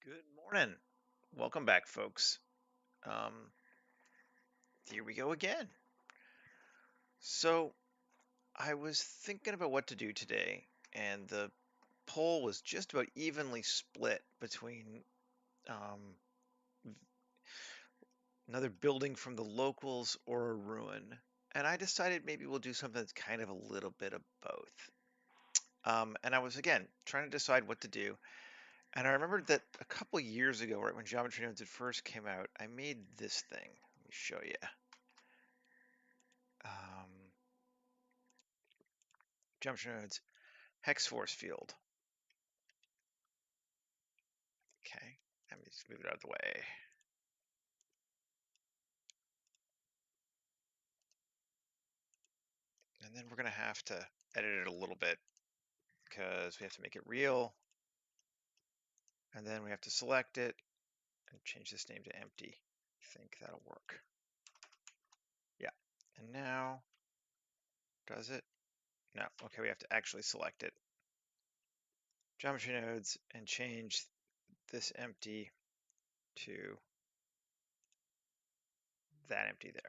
Good morning. Welcome back, folks. Um, Here we go again. So, I was thinking about what to do today, and the poll was just about evenly split between um, another building from the locals or a ruin. And I decided maybe we'll do something that's kind of a little bit of both. And I was, again, trying to decide what to do. And I remembered that a couple years ago, right when Geometry Nodes had first came out, I made this thing. Let me show you. Um, Geometry Nodes hex force field. Okay, let me just move it out of the way. And then we're going to have to edit it a little bit because we have to make it real. And then we have to select it and change this name to empty. I think that'll work. Yeah. And now, does it? No. Okay, we have to actually select it. Geometry nodes and change this empty to that empty there.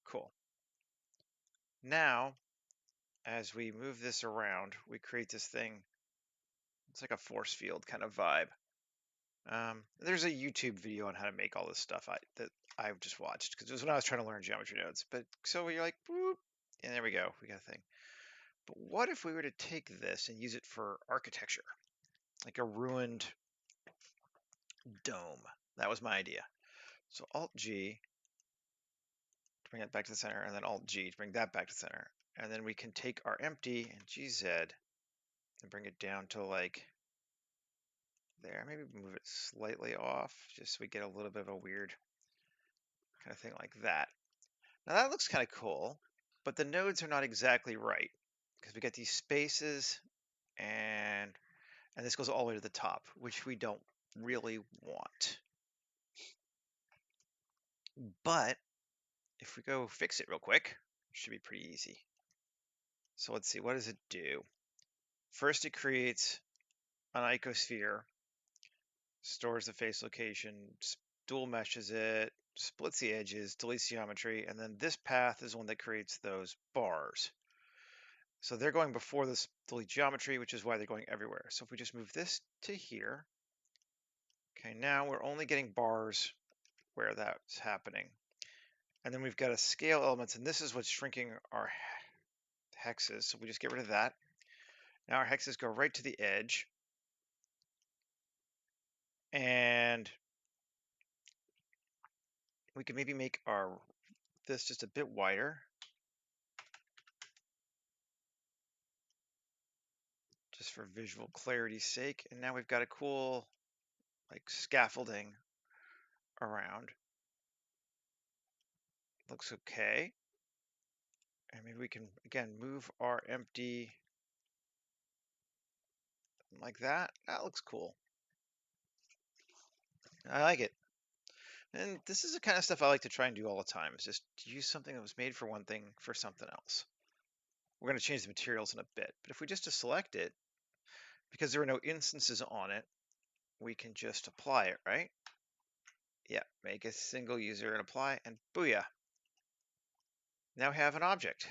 Cool. Now, as we move this around, we create this thing. It's like a force field kind of vibe. There's a YouTube video on how to make all this stuff that I've just watched because it was when I was trying to learn geometry nodes. But so you're like, boop, and there we go, we got a thing. But what if we were to take this and use it for architecture, like a ruined dome? That was my idea. So Alt G to bring it back to the center, and then Alt G to bring that back to the center, and then we can take our empty and GZ and bring it down to like there. Maybe move it slightly off, just so we get a little bit of a weird kind of thing like that. Now that looks kind of cool, but the nodes are not exactly right because we got these spaces and this goes all the way to the top, which we don't really want. But if we go fix it real quick, it should be pretty easy. So let's see, what does it do? First, it creates an icosphere, stores the face location, dual meshes it, splits the edges, deletes geometry, and then this path is one that creates those bars. So they're going before this delete geometry, which is why they're going everywhere. So if we just move this to here, okay, now we're only getting bars where that's happening. And then we've got to scale elements, and this is what's shrinking our hexes. So we just get rid of that. Now our hexes go right to the edge. And we can maybe make this just a bit wider. Just for visual clarity's sake. And now we've got a cool like scaffolding around. Looks okay. And maybe we can, again, move our empty like that. That looks cool. I like it. And this is the kind of stuff I like to try and do all the time, is just use something that was made for one thing for something else. We're going to change the materials in a bit, but if we just select it, because there are no instances on it, we can just apply it, right? Yeah, make a single user and apply, and booyah. Now we have an object.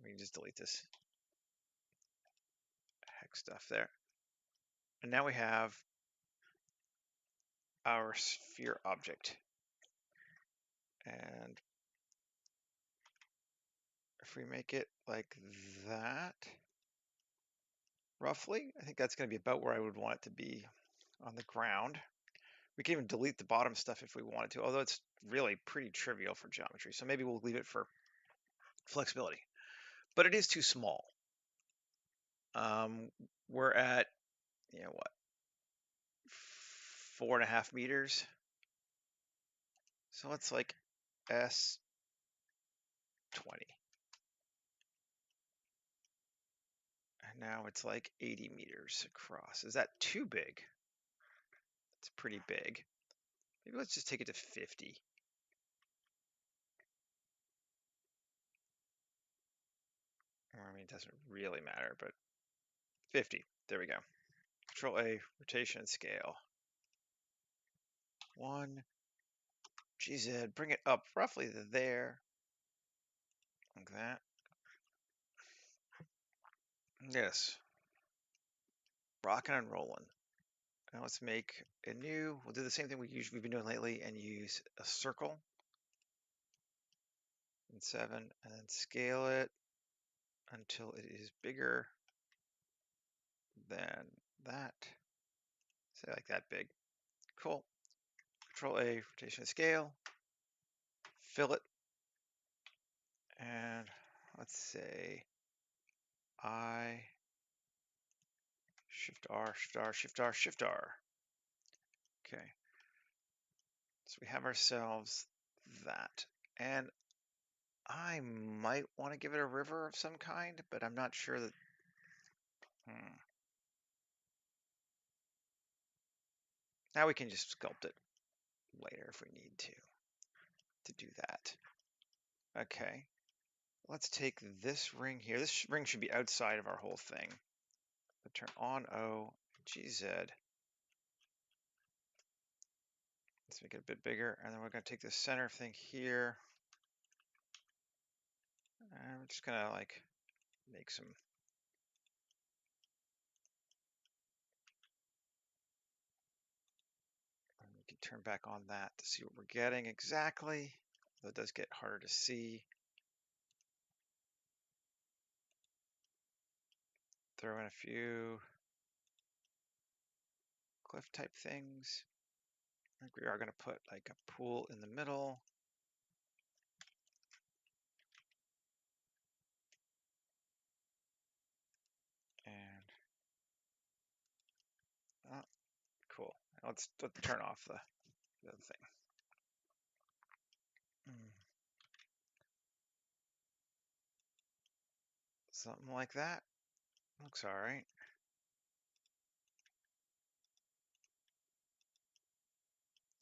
We can just delete this hex stuff there. And now we have our sphere object. And if we make it like that, roughly, I think that's going to be about where I would want it to be on the ground. We can even delete the bottom stuff if we wanted to, although it's really pretty trivial for geometry. So maybe we'll leave it for flexibility. But it is too small. We're at, what, 4.5 meters. So let's like S20. And now it's like 80 meters across. Is that too big? It's pretty big. Maybe let's just take it to 50. I mean, it doesn't really matter, but 50. There we go. Control A, rotation and scale. 1, GZ, bring it up roughly to there. Like that. Yes. Rocking and rolling. Now let's make a new, we'll do the same thing we've been doing lately and use a circle. And 7, and then scale it until it is bigger than that. Say like that big. Cool. Control A, rotation and scale. Fill it. And let's say I, Shift R, Shift R, Shift R, Shift R. Okay. So we have ourselves that. And I might want to give it a river of some kind, but I'm not sure that. Now we can just sculpt it later if we need to do that. Okay. Let's take this ring here. This ring should be outside of our whole thing. But turn on O, GZ. Let's make it a bit bigger. And then we're going to take this center thing here. And we're just going to like make some. And we can turn back on that to see what we're getting exactly. Though it does get harder to see. Throw in a few cliff type things. I think we are going to put like a pool in the middle. And oh, cool. Now let's turn off the other thing. Something like that. Looks all right.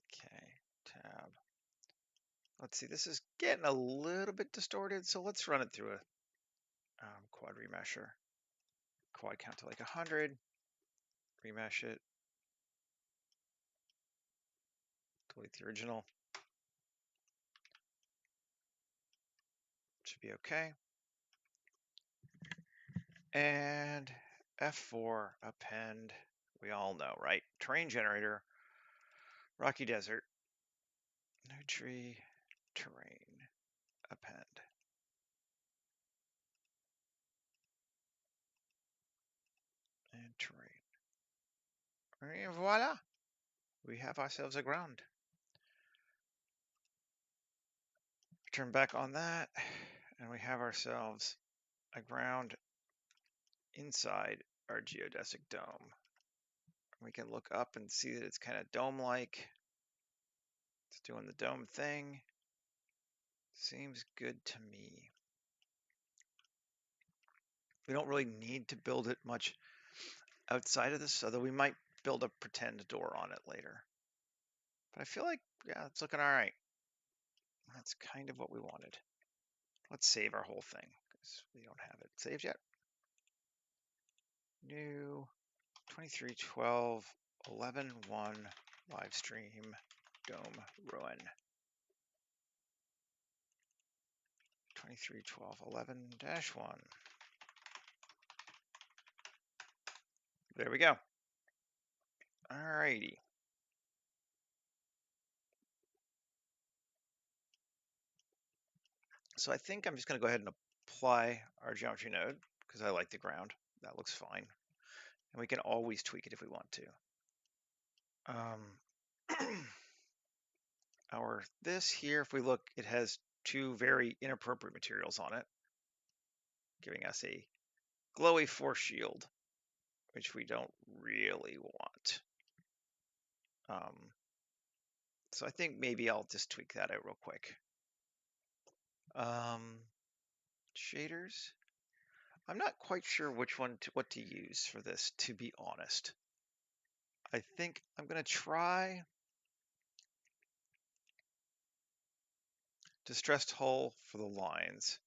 Okay, tab. Let's see, this is getting a little bit distorted, so let's run it through a quad remesher. Quad count to like 100. Remesh it. Delete the original. Should be okay. And F4 append. We all know, right? Terrain generator. Rocky Desert. Nutri terrain. Append. And terrain. And voila. We have ourselves a ground. Turn back on that. And we have ourselves a ground inside our geodesic dome. We can look up and see that it's kind of dome-like. It's doing the dome thing. Seems good to me. We don't really need to build it much outside of this, although we might build a pretend door on it later. But I feel like, yeah, it's looking all right. That's kind of what we wanted. Let's save our whole thing because we don't have it saved yet. New 2312 11.1 live stream dome ruin. 2312 11-1. There we go. Alrighty. So I think I'm just going to go ahead and apply our geometry node because I like the ground. That looks fine. And we can always tweak it if we want to. This here, if we look, it has two very inappropriate materials on it, giving us a glowy force shield, which we don't really want. So I think maybe I'll just tweak that out real quick. Shaders. I'm not quite sure which one what to use for this, to be honest. I think I'm going to try distressed hull for the lines.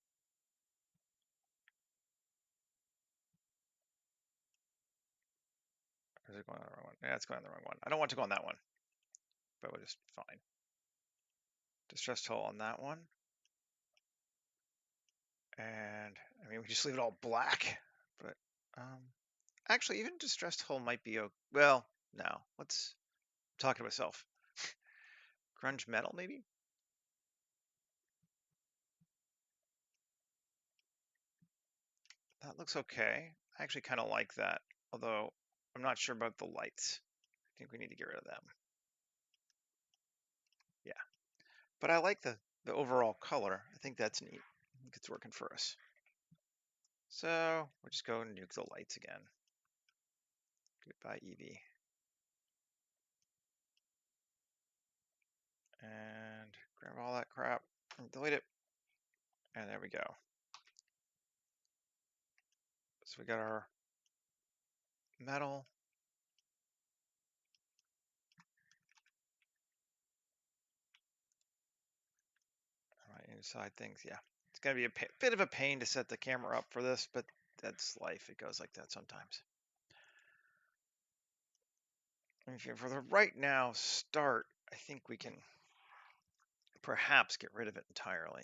Is it going on the wrong one? Yeah, it's going on the wrong one. I don't want to go on that one, but we'll just fine. Distressed hull on that one. And I mean, we just leave it all black, but actually, even distressed hull might be okay. Well, no, let's talk to myself. Grunge metal, maybe? That looks okay. I actually kind of like that, although I'm not sure about the lights. I think we need to get rid of them. Yeah, but I like the overall color. I think that's neat. I think it's working for us. So we'll just go and nuke the lights again. Goodbye, Eevee. And grab all that crap and delete it. And there we go. So we got our metal. All right, inside things, yeah. It's gonna be a bit of a pain to set the camera up for this, but that's life. It goes like that sometimes. Okay, for the right now start, I think we can perhaps get rid of it entirely.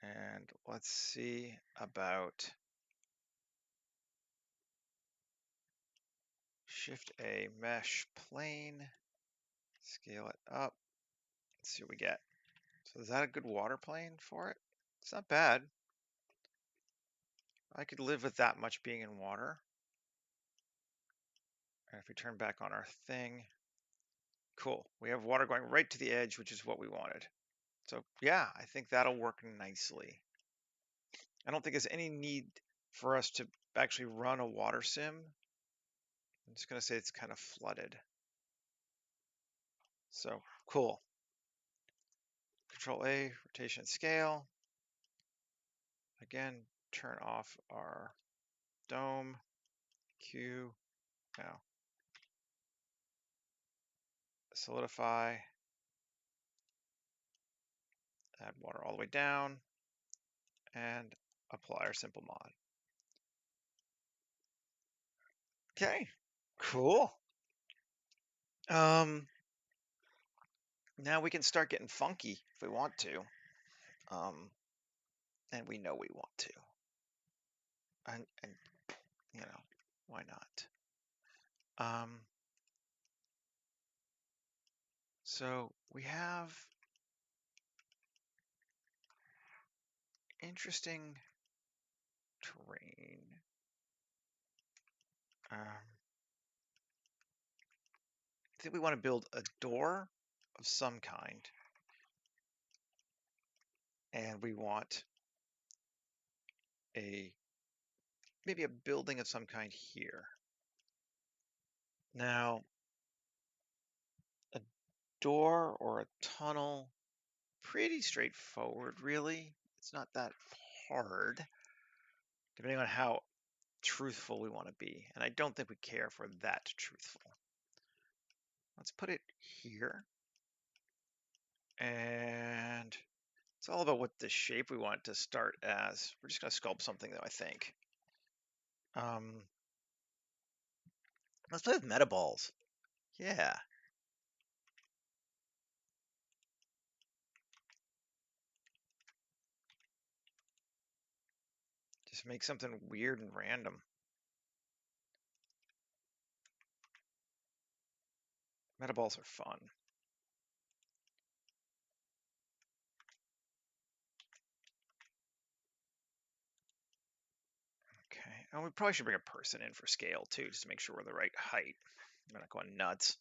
And let's see about Shift A mesh plane, scale it up. Let's see what we get. So is that a good water plane for it? It's not bad. I could live with that much being in water. And if we turn back on our thing, cool. We have water going right to the edge, which is what we wanted. So yeah, I think that'll work nicely. I don't think there's any need for us to actually run a water sim. I'm just gonna say it's kind of flooded. So cool. Control A, rotation scale. Again, turn off our dome. Q. Now solidify. Add water all the way down. And apply our simple mod. Okay, cool. Now we can start getting funky if we want to. And we know we want to. And you know, why not? So we have interesting terrain. I think we want to build a door of some kind. And we want maybe a building of some kind here. Now, a door or a tunnel, pretty straightforward, really. It's not that hard, depending on how truthful we want to be. And I don't think we care if we're that truthful. Let's put it here. And it's all about what the shape we want to start as. We're just going to sculpt something, though, I think. Let's play with meta balls. Yeah. Just make something weird and random. Meta balls are fun. Okay. And we probably should bring a person in for scale, too, just to make sure we're the right height. I'm not going nuts.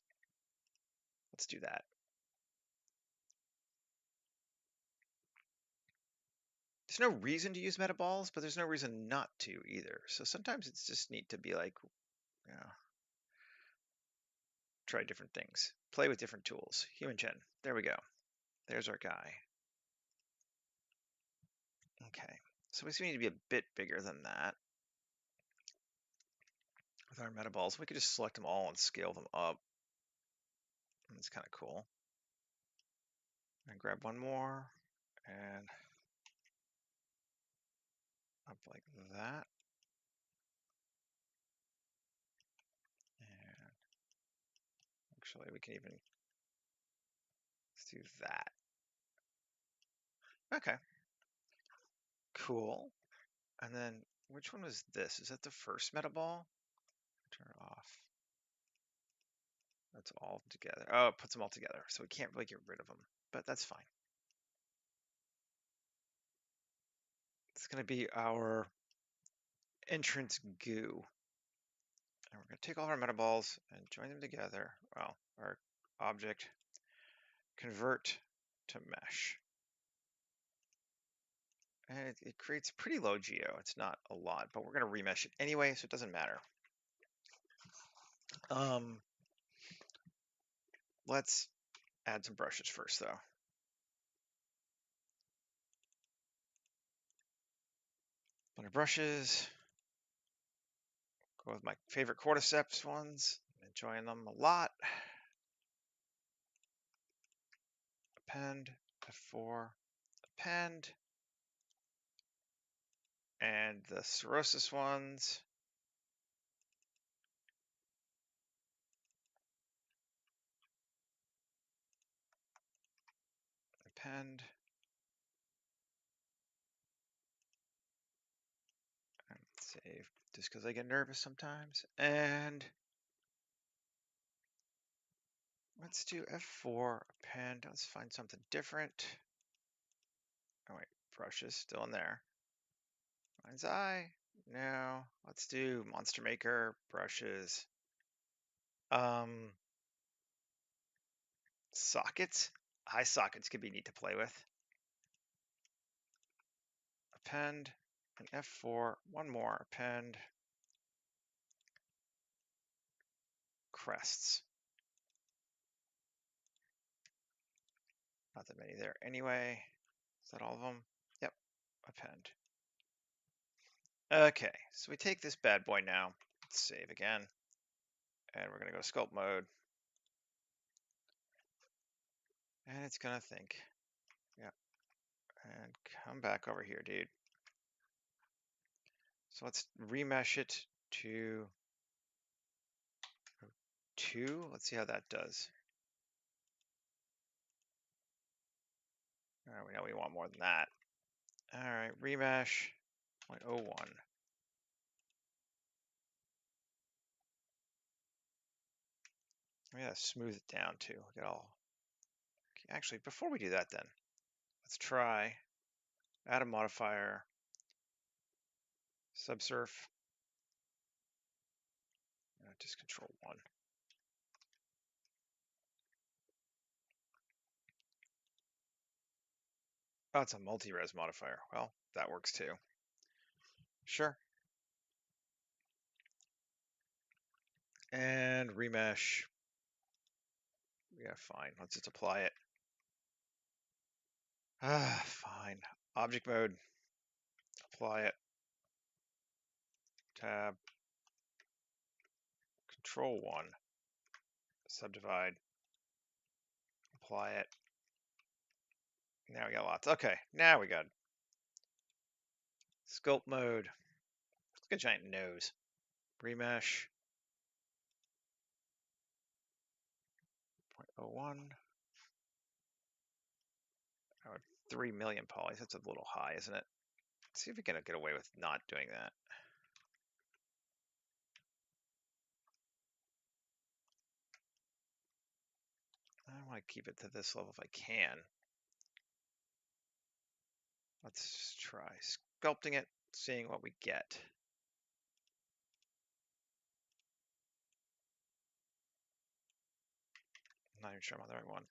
Let's do that. There's no reason to use meta balls, but there's no reason not to either. So sometimes it's just neat to be like, you know, try different things, play with different tools. Human Gen. There we go. There's our guy. Okay. So we need to be a bit bigger than that with our meta balls. We could just select them all and scale them up. That's kind of cool. And grab one more and up like that. Actually, we can even, let's do that. Okay. Cool. And then, which one was this? Is that the first meta ball? Turn it off. That's all together. Oh, it puts them all together. So we can't really get rid of them, but that's fine. It's going to be our entrance goo. And we're going to take all our meta balls and join them together. Well, our object, convert to mesh. And it creates pretty low geo. It's not a lot, but we're going to remesh it anyway, so it doesn't matter. Let's add some brushes first, though. Bunch of brushes. Go with my favorite cordyceps ones. I'm enjoying them a lot. Append, F4, append. And the cirrhosis ones. Append. And save, just because I get nervous sometimes. And let's do F4, append. Let's find something different. Oh wait, brushes still in there. Mind's eye. No, let's do Monster Maker, brushes. Sockets. Eye sockets could be neat to play with. Append, and F4, one more, append. Crests. Not that many there anyway. Is that all of them? Yep, append. Okay, so we take this bad boy now. Let's save again. And we're going to go sculpt mode. And it's going to think. Yeah. And come back over here, dude. So let's remesh it to 2. Let's see how that does. All right, we know we want more than that. All right, remesh 0.01. We gotta smooth it down too. Get all. Okay, actually, before we do that, then let's try add a modifier, subsurf, just control 1. Oh, it's a multi-res modifier. Well, that works too. Sure. And remesh. Yeah, fine. Let's just apply it. Fine. Object mode. Apply it. Tab. Control 1. Subdivide. Apply it. Now we got lots. Okay, now we got sculpt mode. It's like a giant nose. Remesh. 0.01. Oh, 3 million polys. That's a little high, isn't it? Let's see if we can get away with not doing that. I want to keep it to this level if I can. Let's try sculpting it, seeing what we get. I'm not even sure I'm on the right one.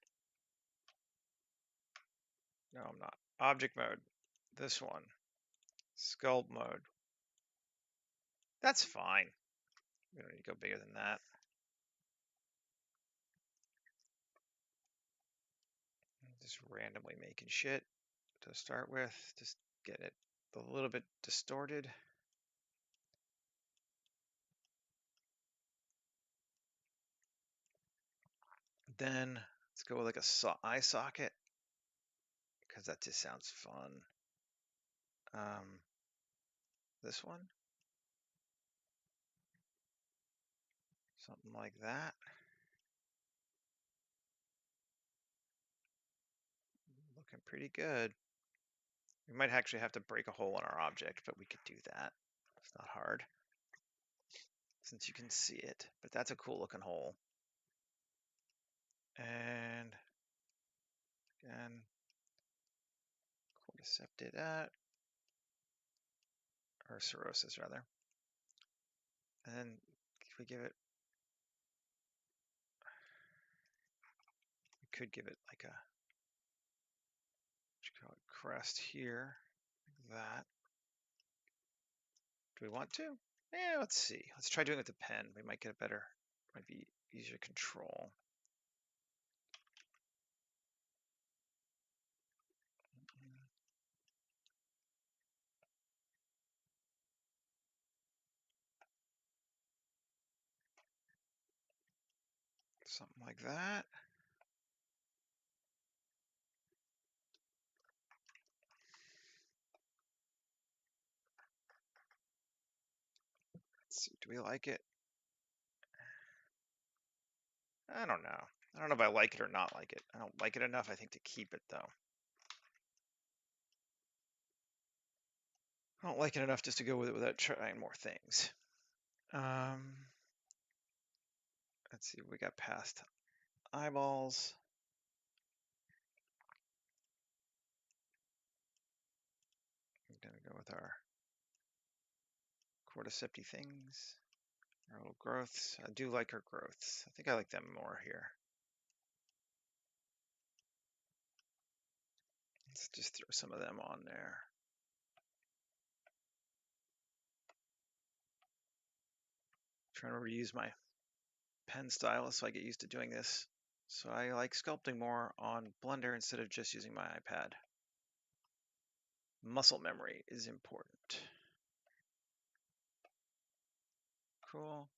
No, I'm not. Object mode. This one. Sculpt mode. That's fine. We don't need to go bigger than that. Just randomly making shit to start with. Just get it a little bit distorted. Then let's go with like a eye socket because that just sounds fun. This one, something like that. Looking pretty good. We might actually have to break a hole in our object, but we could do that. It's not hard, since you can see it. But that's a cool looking hole. And again, cordyceps that, or cirrhosis rather. And then if we give it, we could give it like a, what you call it, crest here, like that. Do we want to? Yeah, let's see. Let's try doing it with the pen. We might get a better, might be easier to control. Something like that. Let's see, do we like it? I don't know. I don't know if I like it or not like it. I don't like it enough, I think, to keep it, though. I don't like it enough just to go with it without trying more things. Let's see, we got past eyeballs. I'm gonna go with our cordyceps things, our little growths. I do like our growths. I think I like them more here. Let's just throw some of them on there. Trying to reuse my pen stylus so I get used to doing this. So I like sculpting more on Blender instead of just using my iPad. Muscle memory is important. Cool.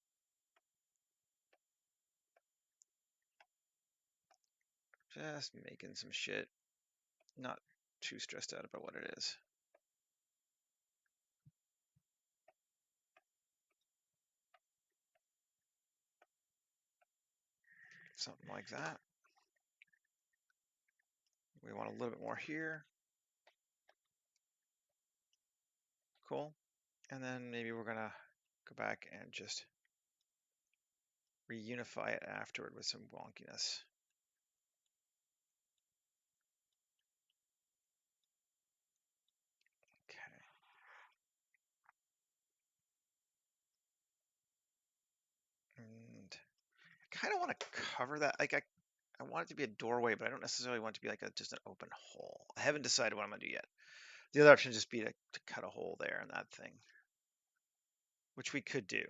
Just making some shit. Not too stressed out about what it is. Something like that. We want a little bit more here. Cool. And then maybe we're gonna go back and just reunify it afterward with some wonkiness. Okay. And I kind of want to cover that. Like I want it to be a doorway, but I don't necessarily want it to be like just an open hole. I haven't decided what I'm gonna do yet. The other option would just be to cut a hole there in that thing, which we could do.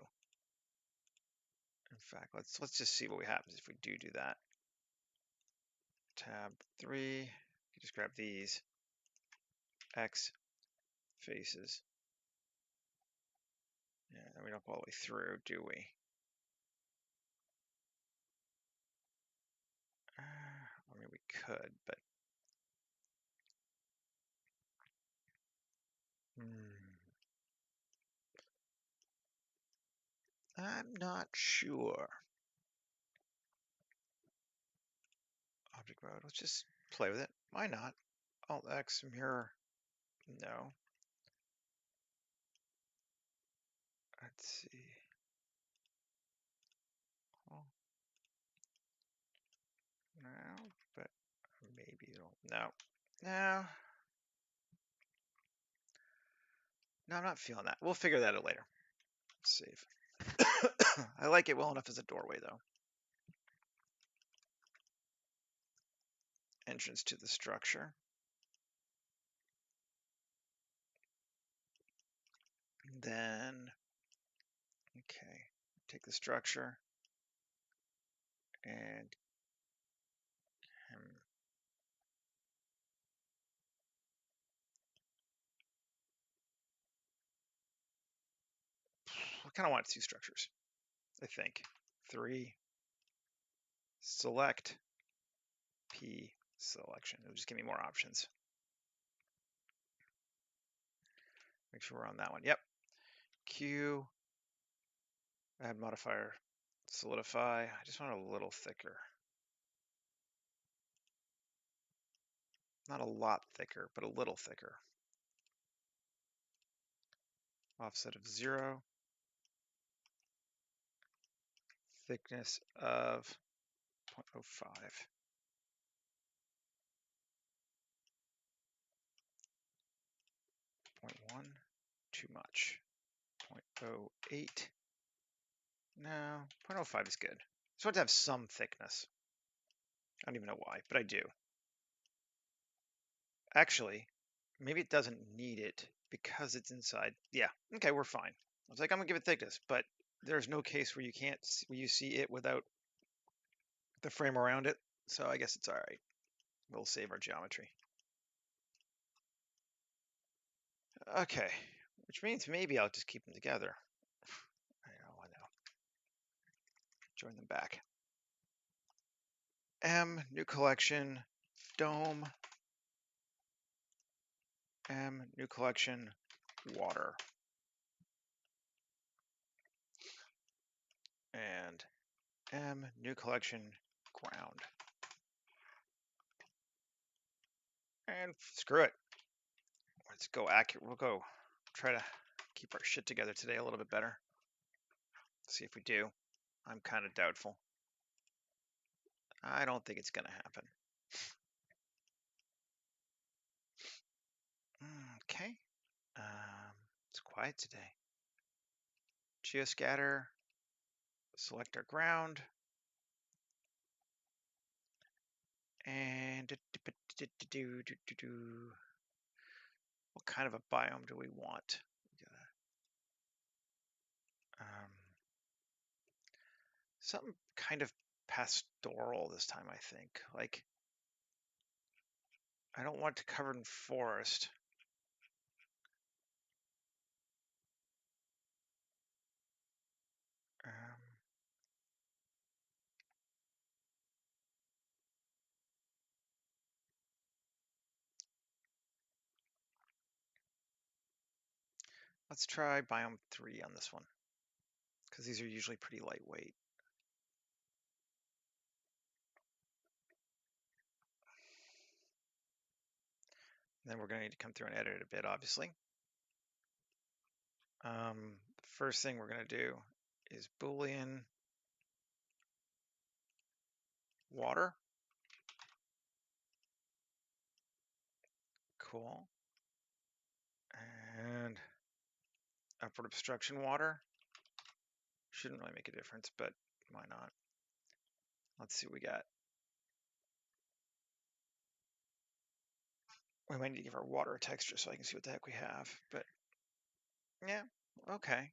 In fact, let's just see what happens if we do that. Tab 3, you just grab these X faces. Yeah, we don't go all the way through, do we? I mean, we could, but I'm not sure. Object mode. Let's just play with it. Why not? Alt X mirror. No. Let's see. Oh. No, but maybe it'll. No. No. No, I'm not feeling that. We'll figure that out later. Save. I like it well enough as a doorway, though. Entrance to the structure. Then, okay, take the structure and I kind of want 2 structures, I think. 3, select, P, selection. It'll just give me more options. Make sure we're on that one. Yep. Q, add modifier, solidify. I just want it a little thicker. Not a lot thicker, but a little thicker. Offset of 0. Thickness of 0.05. 0.1, too much. 0.08. No, 0.05 is good. So I have to have some thickness. I don't even know why, but I do. Actually, maybe it doesn't need it because it's inside. Yeah, okay, we're fine. I was like, I'm gonna give it thickness, but there's no case where you see it without the frame around it. So I guess it's all right. We'll save our geometry. Okay, which means maybe I'll just keep them together. I know. Join them back. M, new collection, dome. M, new collection, water. And M, new collection, ground. And screw it. Let's go accurate. We'll go try to keep our shit together today a little bit better. See if we do. I'm kind of doubtful. I don't think it's going to happen. Okay. It's quiet today. Geoscatter. Select our ground. And what kind of a biome do we want? Something kind of pastoral this time, I think. Like, I don't want to cover in forest. Let's try biome 3 on this one, because these are usually pretty lightweight. And then we're going to need to come through and edit it a bit, obviously. First thing we're going to do is Boolean water. Cool. And upward obstruction water. Shouldn't really make a difference, but why not? Let's see what we got. We might need to give our water a texture so I can see what the heck we have, but yeah, okay.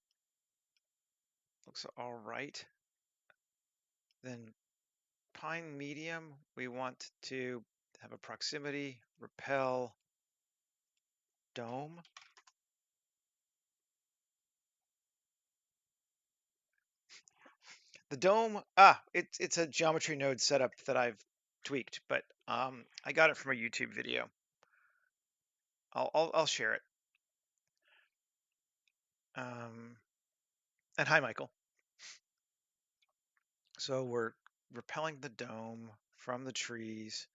Looks all right. Then pine medium, we want to have a proximity, repel, dome. The dome, it's a geometry node setup that I've tweaked, but I got it from a YouTube video. I'll share it. And hi, Michael. So we're repelling the dome from the trees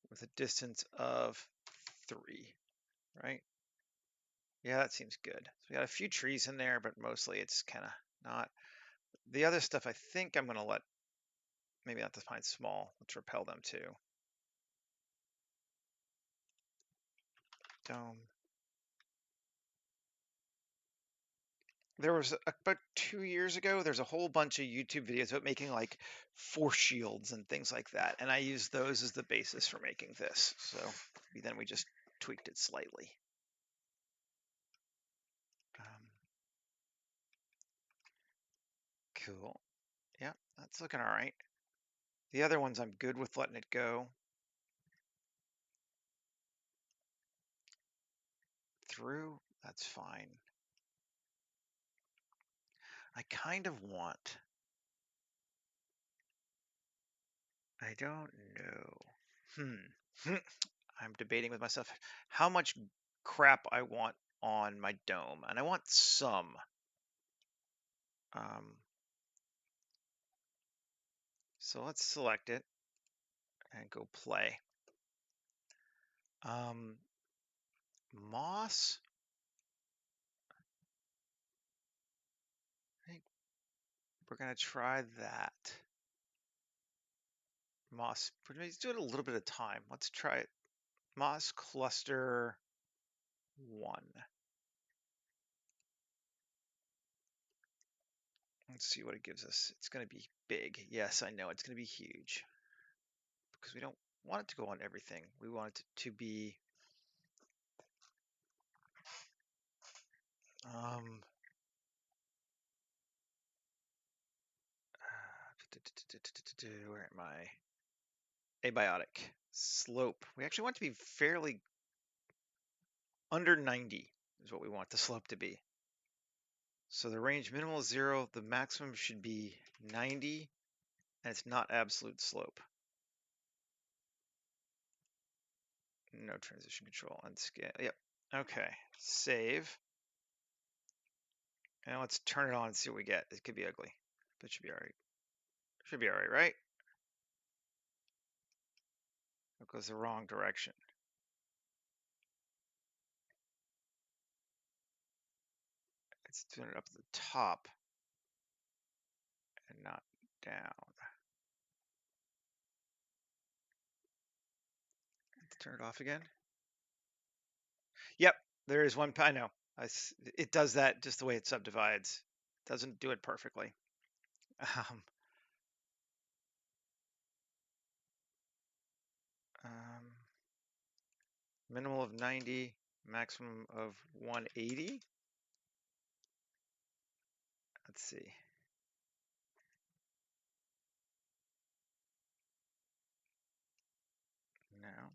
with a distance of 3, right? Yeah, that seems good. So we got a few trees in there, but mostly it's kind of not. The other stuff I think I'm going to let, maybe not define small. Let's repel them too. Dome. There was about 2 years ago, there's a whole bunch of YouTube videos about making like force shields and things like that. And I used those as the basis for making this. So then we just tweaked it slightly. Cool. Yeah, that's looking all right. The other ones I'm good with letting it go. Through, that's fine. I kind of want, I don't know. I'm debating with myself how much crap I want on my dome, and I want some. So let's select it and go play. Moss. I think we're gonna try that. Moss. Let's do it a little bit of time. Let's try it. Moss cluster 1. Let's see what it gives us. It's going to be big. Yes, I know it's going to be huge because we don't want it to go on everything. We want it to be where am I? Abiotic slope. We actually want it to be fairly under 90 is what we want the slope to be. So the range minimal is 0, the maximum should be 90, and it's not absolute slope. No transition control, unscale. Yep. Okay. Save. And let's turn it on and see what we get. It could be ugly, but it should be all right. Should be all right, right? It goes the wrong direction. It's doing it up at the top and not down. Let's turn it off again. Yep, there is one. I know. It does that just the way it subdivides. It doesn't do it perfectly. Um, um, minimal of 90, maximum of 180. Let's see. Now.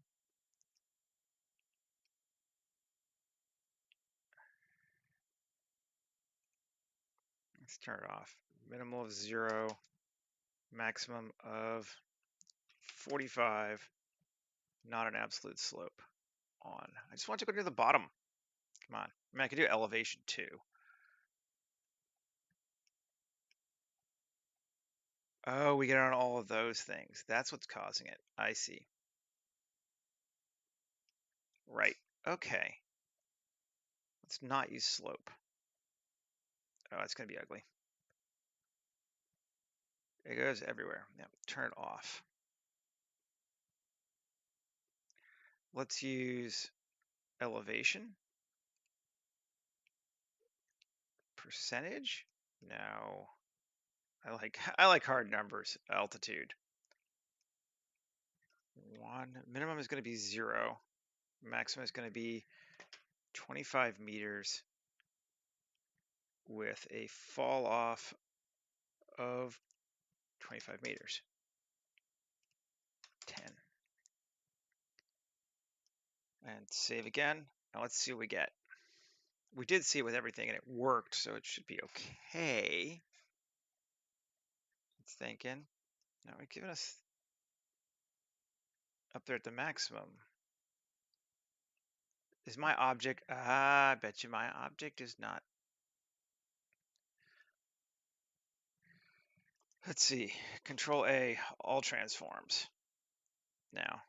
Let's turn it off. Minimal of 0, maximum of 45, not an absolute slope. On. I just want to go to the bottom. Come on. I mean, I could do elevation too. Oh, we get on all of those things. That's what's causing it. I see. Right. Okay. Let's not use slope. Oh, it's going to be ugly. It goes everywhere. Yep. Turn it off. Let's use elevation. Percentage? No. I like hard numbers. Altitude. 1. Minimum is going to be 0. Maximum is going to be 25 meters with a fall off of 25 meters. 10. And save again. Now let's see what we get. We did see it with everything and it worked, so it should be okay. It's thinking. Now we're giving us up there at the maximum. Is my object, I bet you my object is not. Let's see, Control A, all transforms. Now.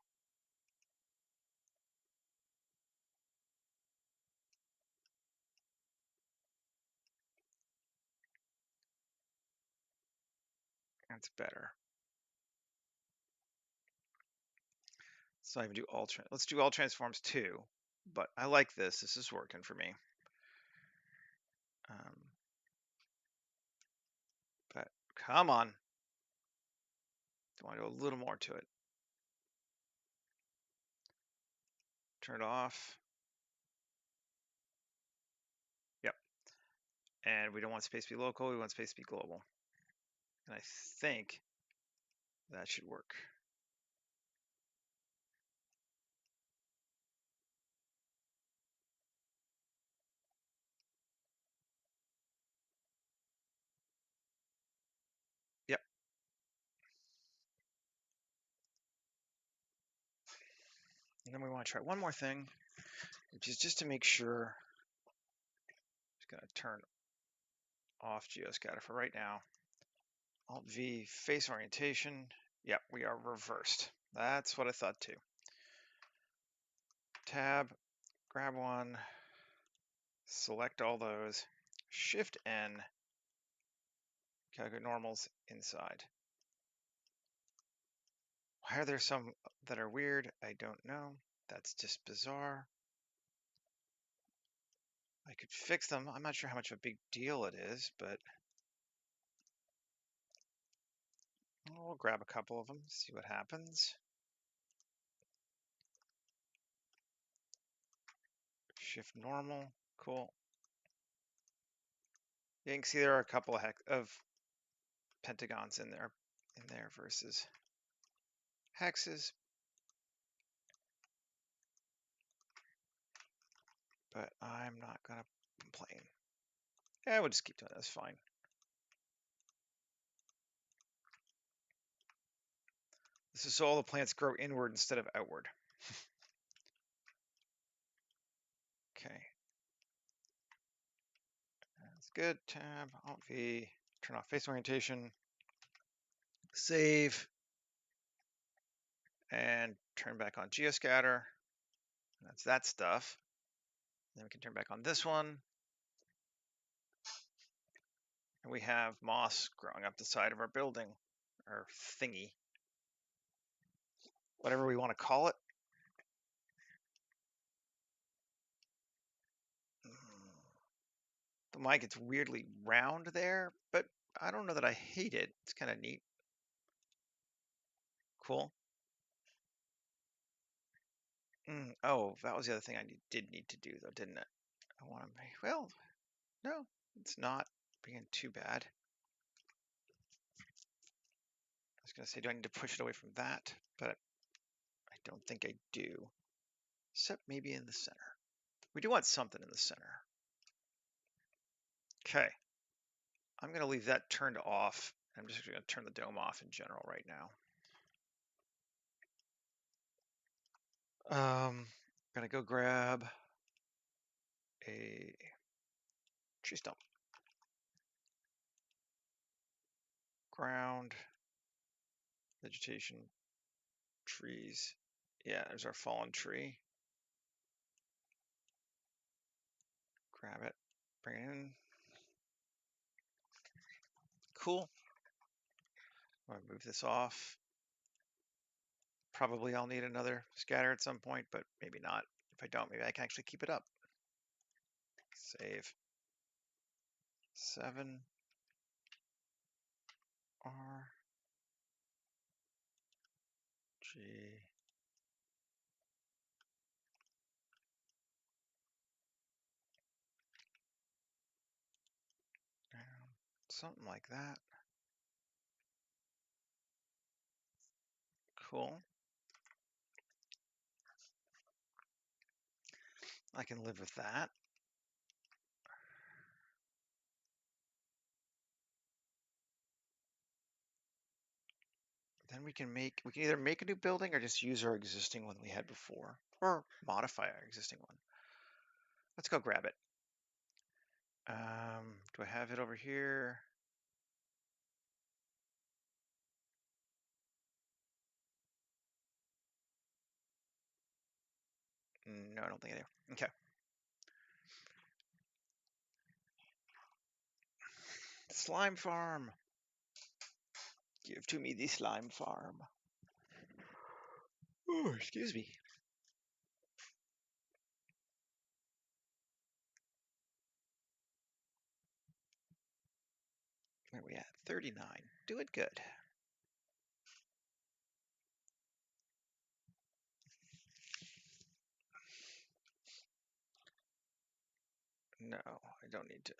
That's better. Let's not even do all, let's do all transforms too. But I like this, this is working for me. But come on. I want to do a little more to it. Turn it off. Yep. And we don't want space to be local, we want space to be global. And I think that should work. Yep. And then we want to try one more thing, which is just to make sure. I'm just going to turn off Geoscatter for right now. Alt V, face orientation. Yep, we are reversed. That's what I thought too. tab, grab one, select all those, Shift N, calculate normals inside. Why are there some that are weird? I don't know. That's just bizarre. I could fix them. I'm not sure how much of a big deal it is, but we'll grab a couple of them, see what happens. Shift normal, cool. You can see there are a couple of pentagons in there versus hexes, but I'm not gonna complain. Yeah, we'll just keep doing this, fine. This is so all the plants grow inward instead of outward. Okay. That's good. Tab, Alt V, turn off face orientation, save, and turn back on geoscatter. That's that stuff. Then we can turn back on this one. And we have moss growing up the side of our building, or thingy, whatever we want to call it. The mic gets weirdly round there, but I don't know that I hate it. It's kind of neat. Cool. Oh, that was the other thing I did need to do, though, didn't it? I want to make, well, no, it's not being too bad. I was going to say, do I need to push it away from that? But I don't think I do, except maybe in the center. We do want something in the center. Okay. I'm going to leave that turned off. I'm just going to turn the dome off in general right now. Gonna go grab a tree stump. Ground, vegetation, trees. Yeah, there's our fallen tree. Grab it, bring it in. Cool. I'm gonna move this off. Probably I'll need another scatter at some point, but maybe not. If I don't, maybe I can actually keep it up. Save. 7 R G. Something like that. Cool. I can live with that. Then we can either make a new building or just use our existing one we had before, or modify our existing one. Let's go grab it. Do I have it over here? No, I don't think I do. Okay. Slime farm. Give to me the slime farm. Oh, excuse me. Where are we at? 39. Do it good. No, I don't need to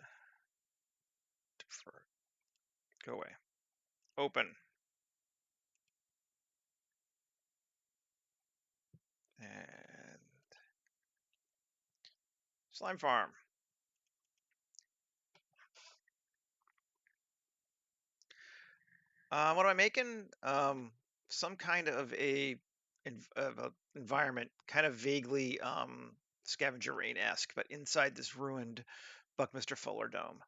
defer. Go away. Open. And slime farm. What am I making? Some kind of a environment, kind of vaguely Scavenger Rain-esque, but inside this ruined Buckminster Fuller dome.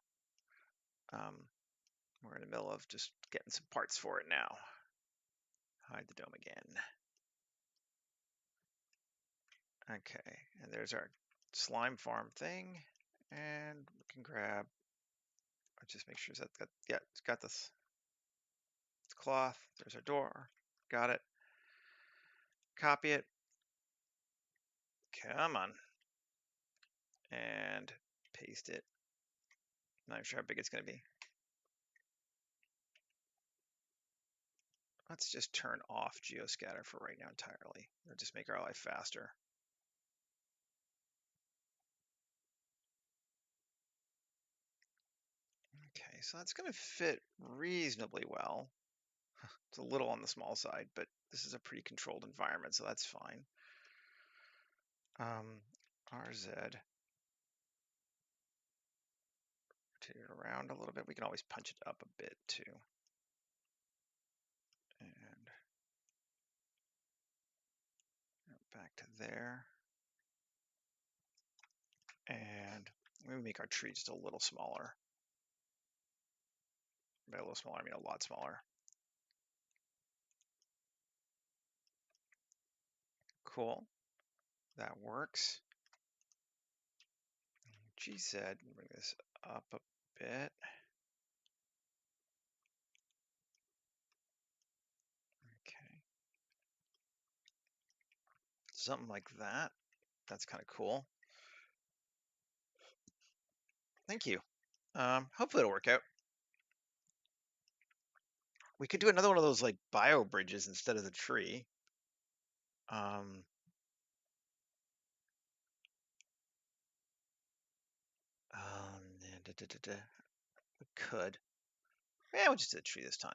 We're in the middle of just getting some parts for it now. Hide the dome again. Okay, and there's our slime farm thing, and we can grab. I'll just make sure that got, yeah, it's got this cloth. There's our door. Got it. Copy it. Come on. And paste it. Not sure how big it's going to be. Let's just turn off geoscatter for right now entirely. It'll just make our life faster. Okay, so that's going to fit reasonably well. It's a little on the small side, but this is a pretty controlled environment, so that's fine. RZ. Rotate it around a little bit. We can always punch it up a bit too. And back to there. And maybe make our tree just a little smaller. By a little smaller, I mean a lot smaller. Cool. That works. GZ, bring this up a bit. Okay. Something like that. That's kind of cool. Thank you. Hopefully it'll work out. We could do another one of those like bio bridges instead of the tree. We could. Yeah, we'll just do the tree this time.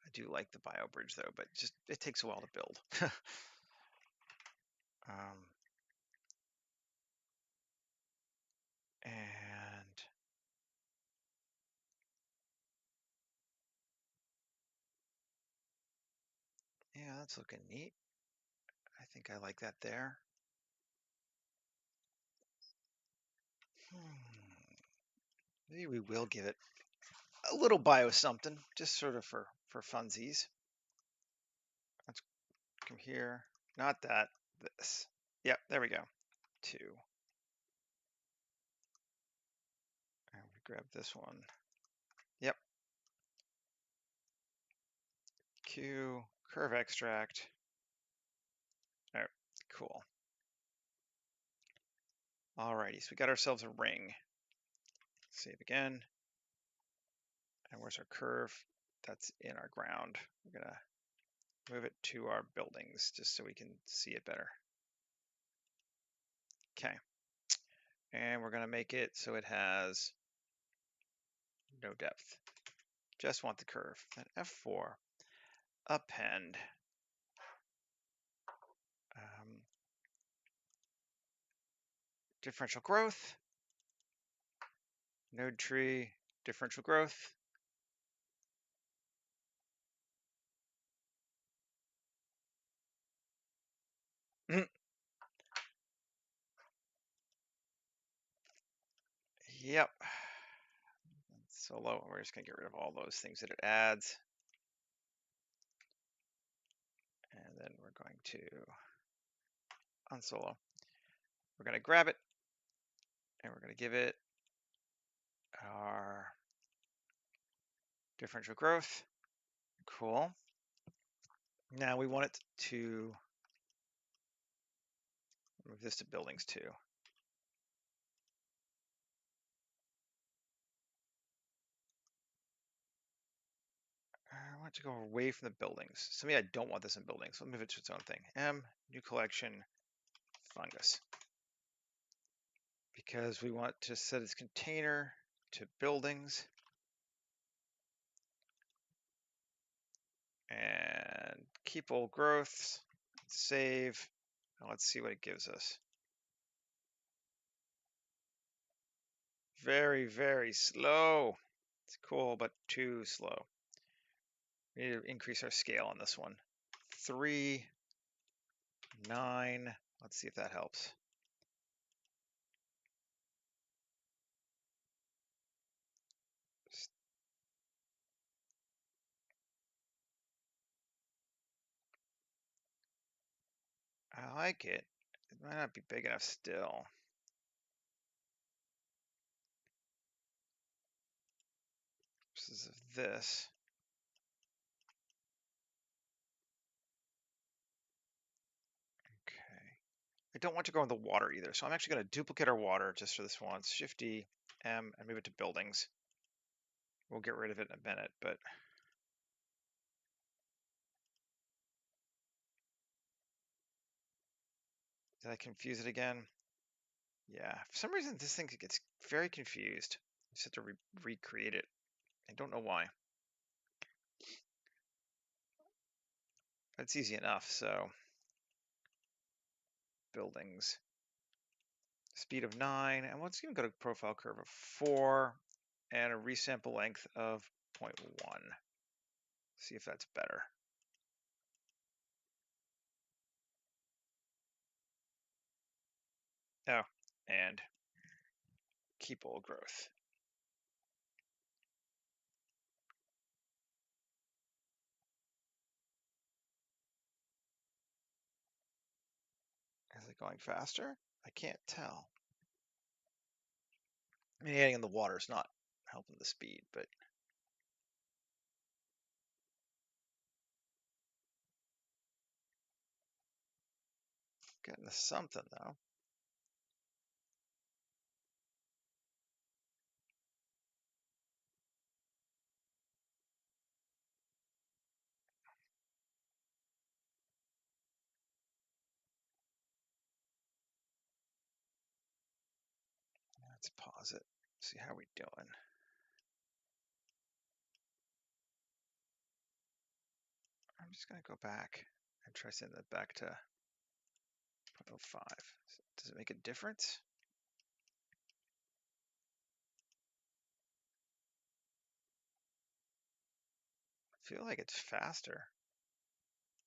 I do like the bio bridge though, but just it takes a while to build. And yeah, that's looking neat. I think I like that there. Maybe we will give it a little bio something, just sort of for funsies. Let's come here. Not that. This. Yep, there we go. 2. And we grab this one. Yep. Q, curve extract. All right, cool. Alrighty, so we got ourselves a ring. Save again. And where's our curve? That's in our ground. We're gonna move it to our buildings just so we can see it better. Okay. And we're gonna make it so it has no depth. Just want the curve. Then F4, append. Differential growth. Node tree, differential growth. Yep. Solo, we're just gonna get rid of all those things that it adds. And then we're going to unsolo. We're gonna grab it and we're gonna give it our differential growth. Cool. Now we want it to move this to buildings too. I want to go away from the buildings. So maybe I don't want this in buildings. Let's move it to its own thing. M, new collection, fungus. Because we want to set its container to buildings. And keep old growths, save. Now let's see what it gives us. Very, very slow. It's cool, but too slow. We need to increase our scale on this one. 3, 9. Let's see if that helps. like it. It might not be big enough still. Pieces of this. Okay. I don't want to go in the water either, so I'm actually going to duplicate our water just for this once. Shift-D, M, and move it to buildings. We'll get rid of it in a minute, but did I confuse it again? Yeah, for some reason this thing gets very confused. I just have to recreate it. I don't know why. That's easy enough, so buildings. Speed of 9, and let's even go to profile curve of 4, and a resample length of 0.1. See if that's better. Oh, and keep old growth. Is it going faster? I can't tell. I mean, adding in the water is not helping the speed, but getting to something though. Let's pause it. See how we doing. I'm just gonna go back and try sending that back to 0.05. Does it make a difference? I feel like it's faster,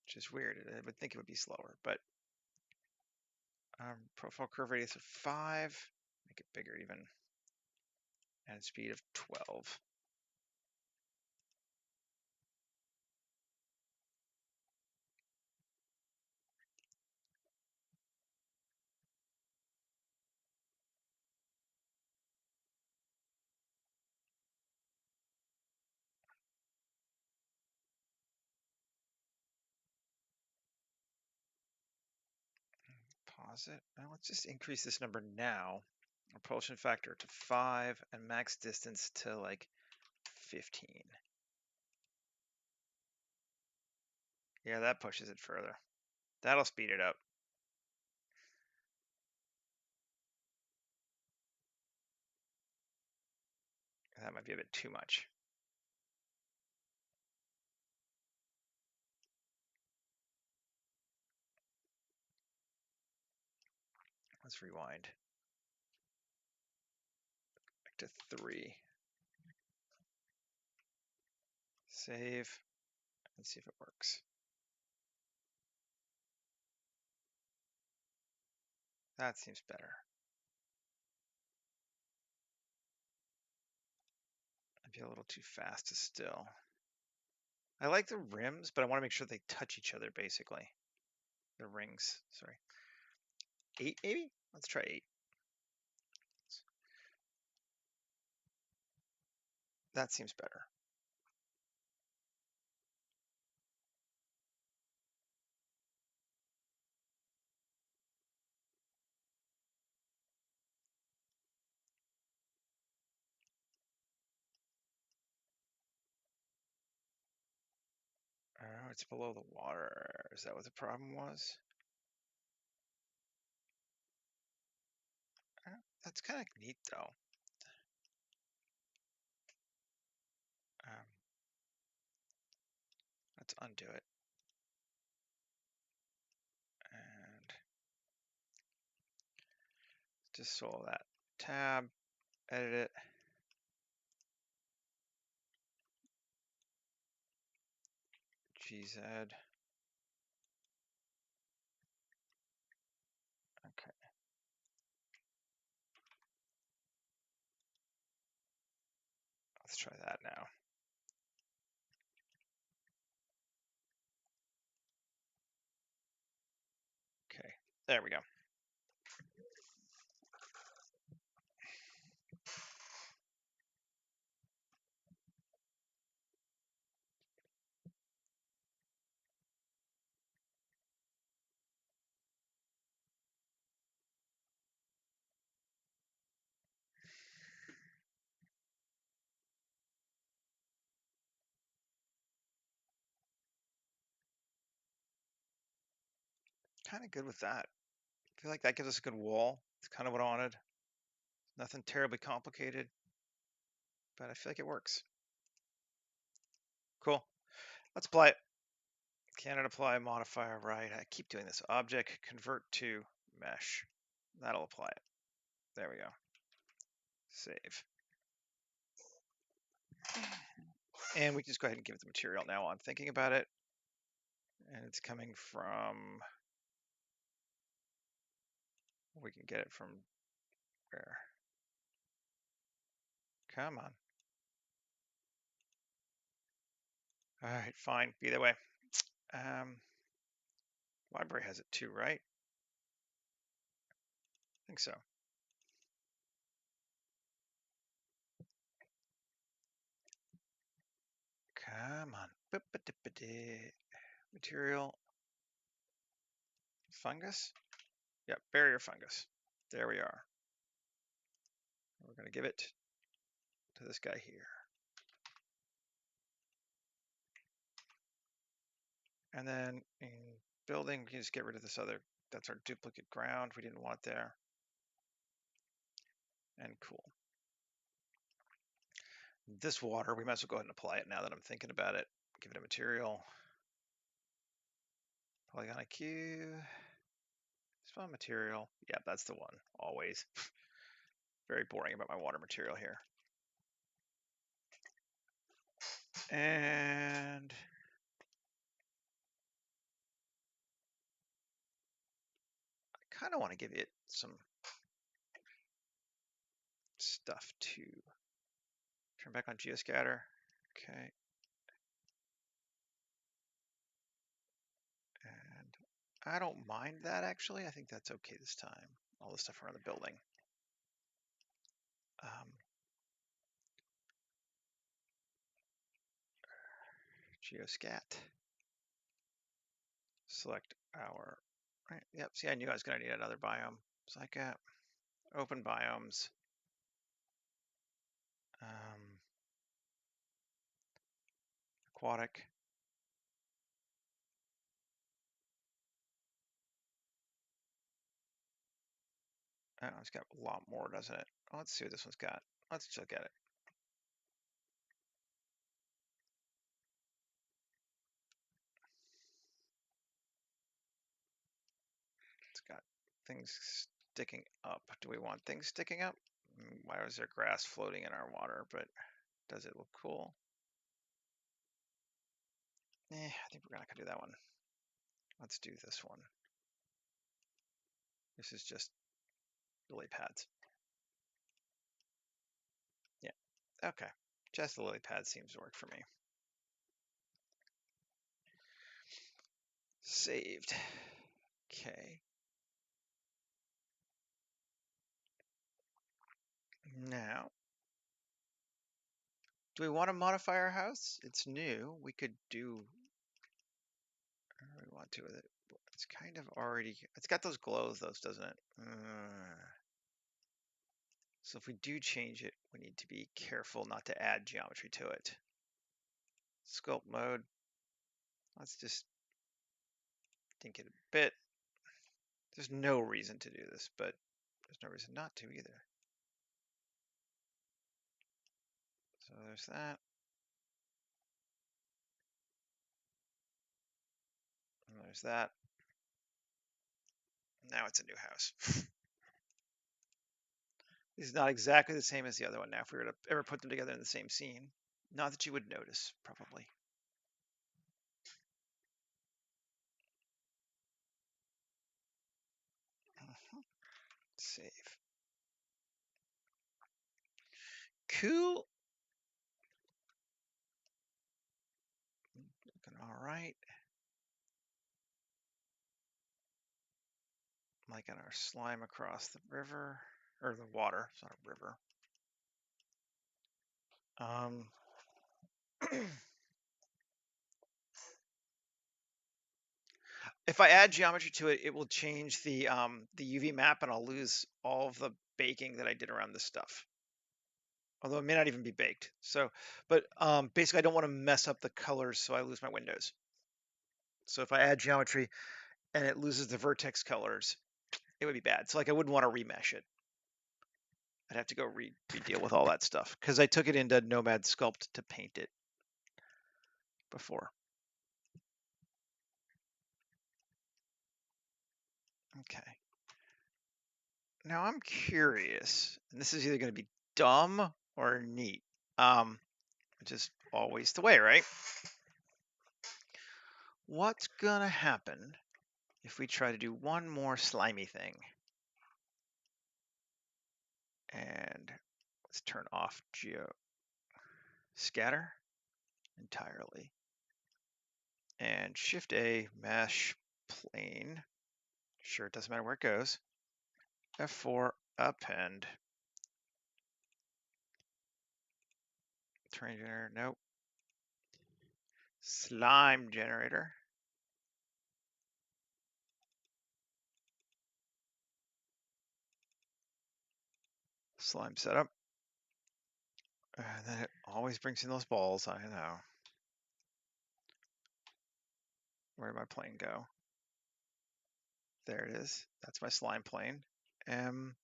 which is weird. I would think it would be slower, but profile curve radius of 5, make it bigger even, and speed of 12. Pause it. Now let's just increase this number now. Propulsion factor to 5 and max distance to like 15. Yeah, that pushes it further. That'll speed it up. That might be a bit too much. Let's rewind. Back to 3. Save and see if it works. That seems better. Might be a little too fast to still. I like the rims, but I want to make sure they touch each other basically. The rings, sorry. 8 maybe? Let's try 8. That seems better. Oh, it's below the water. Is that what the problem was? That's kind of neat though. Let's undo it. And just solve that tab, edit it. GZ. Okay. Let's try that now. Okay. There we go. Kind of good with that. I feel like that gives us a good wall. It's kind of what I wanted. Nothing terribly complicated, but I feel like it works. Cool. Let's apply it. Cannot apply modifier, right? I keep doing this. Object, convert to mesh. That'll apply it. There we go. Save. And we can just go ahead and give it the material now. I'm thinking about it. And it's coming from, we can get it from where? Come on. All right, fine. Be that way. Library has it too, right? I think so. Come on. Material. Fungus? Yep, barrier fungus. There we are. We're going to give it to this guy here. And then in building, we can just get rid of this other, that's our duplicate ground. We didn't want it there. And cool. This water, we might as well go ahead and apply it now that I'm thinking about it. Give it a material. Polygon IQ. Spawn material. Yeah, that's the one, always. Very boring about my water material here. And I kind of want to give it some stuff too. Turn back on geoscatter. Okay. And I don't mind that actually. I think that's okay this time. All the stuff around the building. Geoscat. Select our, right, yep, see, I knew I was gonna need another biome. Psycap, open biomes. Aquatic. Oh, it's got a lot more, doesn't it? Oh, let's see what this one's got. Let's look at it. It's got things sticking up. Do we want things sticking up? Why is there grass floating in our water? But does it look cool? I think we're not gonna do that one. Let's do this one. This is just lily pads. Yeah, okay. Just the lily pad seems to work for me. Saved. Okay. Now, do we want to modify our house? It's new. We could do, I don't really want to with it. It's kind of already, it's got those glows, doesn't it? So if we do change it, we need to be careful not to add geometry to it. Sculpt mode. Let's just think it a bit. There's no reason to do this, but there's no reason not to either. So there's that. And there's that. Now it's a new house. This is not exactly the same as the other one now if we were to ever put them together in the same scene. Not that you would notice, probably. Save. Cool. Looking all right. like in our slime across the river, or the water, it's not a river. If I add geometry to it, it will change the UV map, and I'll lose all of the baking that I did around this stuff. Although it may not even be baked. So, but basically I don't want to mess up the colors so I lose my windows. So if I add geometry and it loses the vertex colors, it would be bad. So like I wouldn't want to remesh it. I'd have to go re-deal with all that stuff because I took it into Nomad Sculpt to paint it before. Okay. Now I'm curious, and this is either going to be dumb or neat, which is always the way, right? What's gonna happen if we try to do one more slimy thing? And let's turn off geo scatter entirely. And Shift A, mesh plane. Sure, it doesn't matter where it goes. F4, append. Terrain generator, nope. Slime generator. Slime setup. And then it always brings in those balls, I know. Where did my plane go? There it is. That's my slime plane. M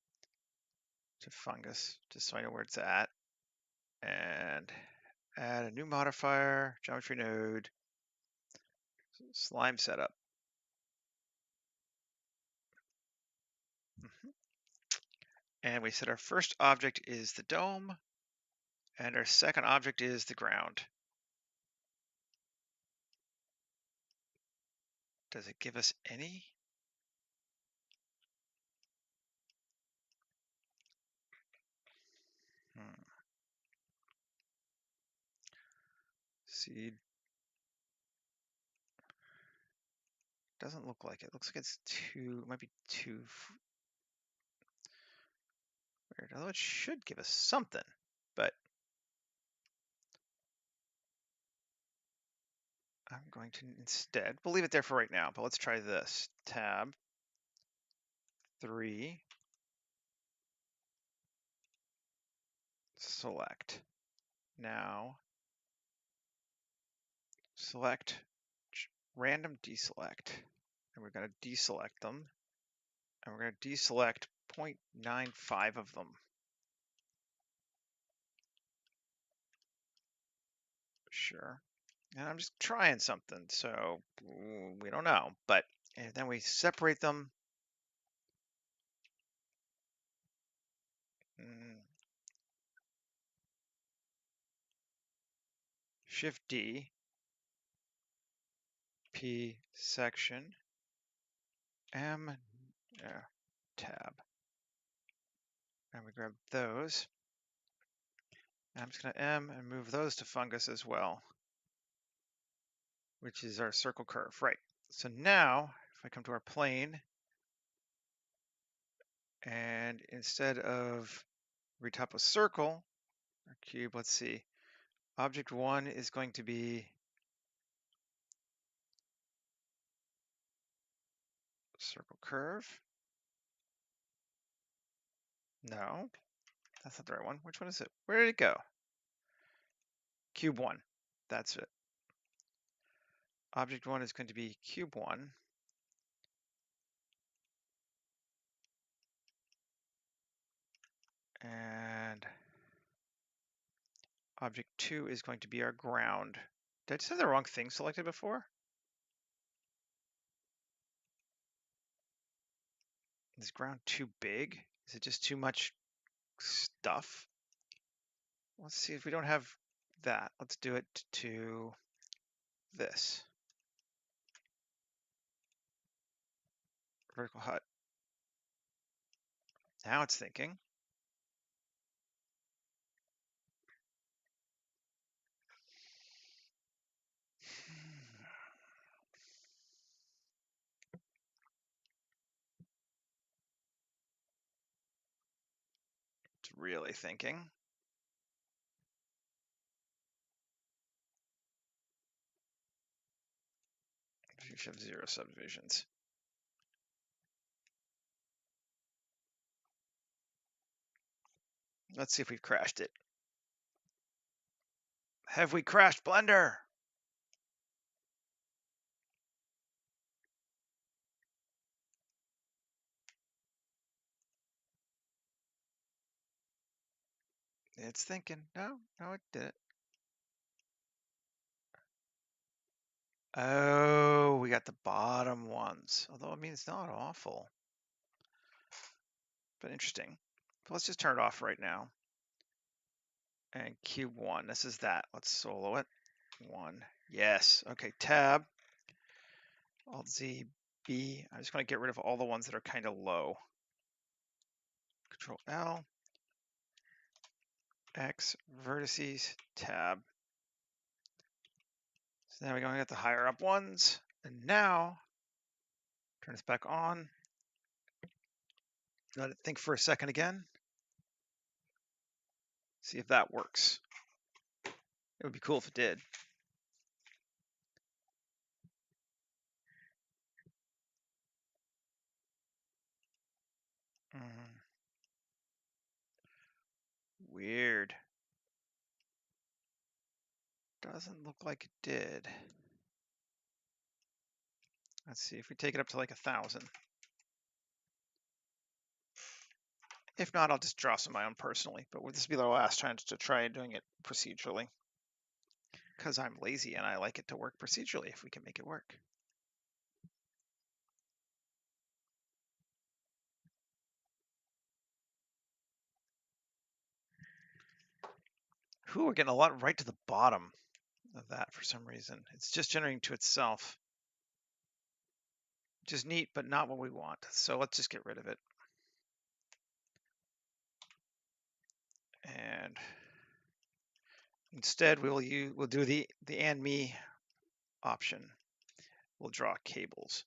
to fungus, just so I know where it's at. And add a new modifier, geometry node, slime setup. And we said our first object is the dome, and our second object is the ground. Does it give us any? Seed. Doesn't look like it. Looks like it's too, it might be too weird. Although it should give us something, but I'm going to instead, we'll leave it there for right now, but let's try this. Tab 3, select. Now, select random deselect. And we're going to deselect them. And we're going to deselect 0.95 of them. Sure. And I'm just trying something, so we don't know. But and then we separate them. Shift D, P section, M, tab. And we grab those. And I'm just going to M and move those to fungus as well, which is our circle curve. Right. So now, if I come to our plane, and instead of retop a circle, or cube, let's see. Object 1 is going to be circle curve. No, that's not the right one. Which one is it? Where did it go? Cube 1. That's it. Object 1 is going to be cube 1. And object 2 is going to be our ground. Did I just have the wrong thing selected before? Is ground too big? Is it just too much stuff? Let's see if we don't have that. Let's do it to this. Vertical hut. Now it's thinking. really thinking. You should have 0 subdivisions. Let's see if we've crashed it. Have we crashed Blender? It's thinking. No, it didn't. Oh, we got the bottom ones. Although, I mean, it's not awful. But interesting. But let's just turn it off right now. And cube 1. This is that. Let's solo it. 1. Yes. Okay, tab. Alt Z, B. I just want to get rid of all the ones that are kind of low. Control L. X, vertices, tab. So now we're going to get the higher up ones. And now, turn this back on. Let it think for a second again. See if that works. It would be cool if it did. Weird. Doesn't look like it did. Let's see if we take it up to like 1,000. If not, I'll just draw some of my own personally. But this will be the last time to try doing it procedurally. Because I'm lazy and I like it to work procedurally if we can make it work. We're getting a lot right to the bottom of that for some reason. It's just generating to itself. Which is neat, but not what we want. So let's just get rid of it. And instead, we'll do the and me option. We'll draw cables.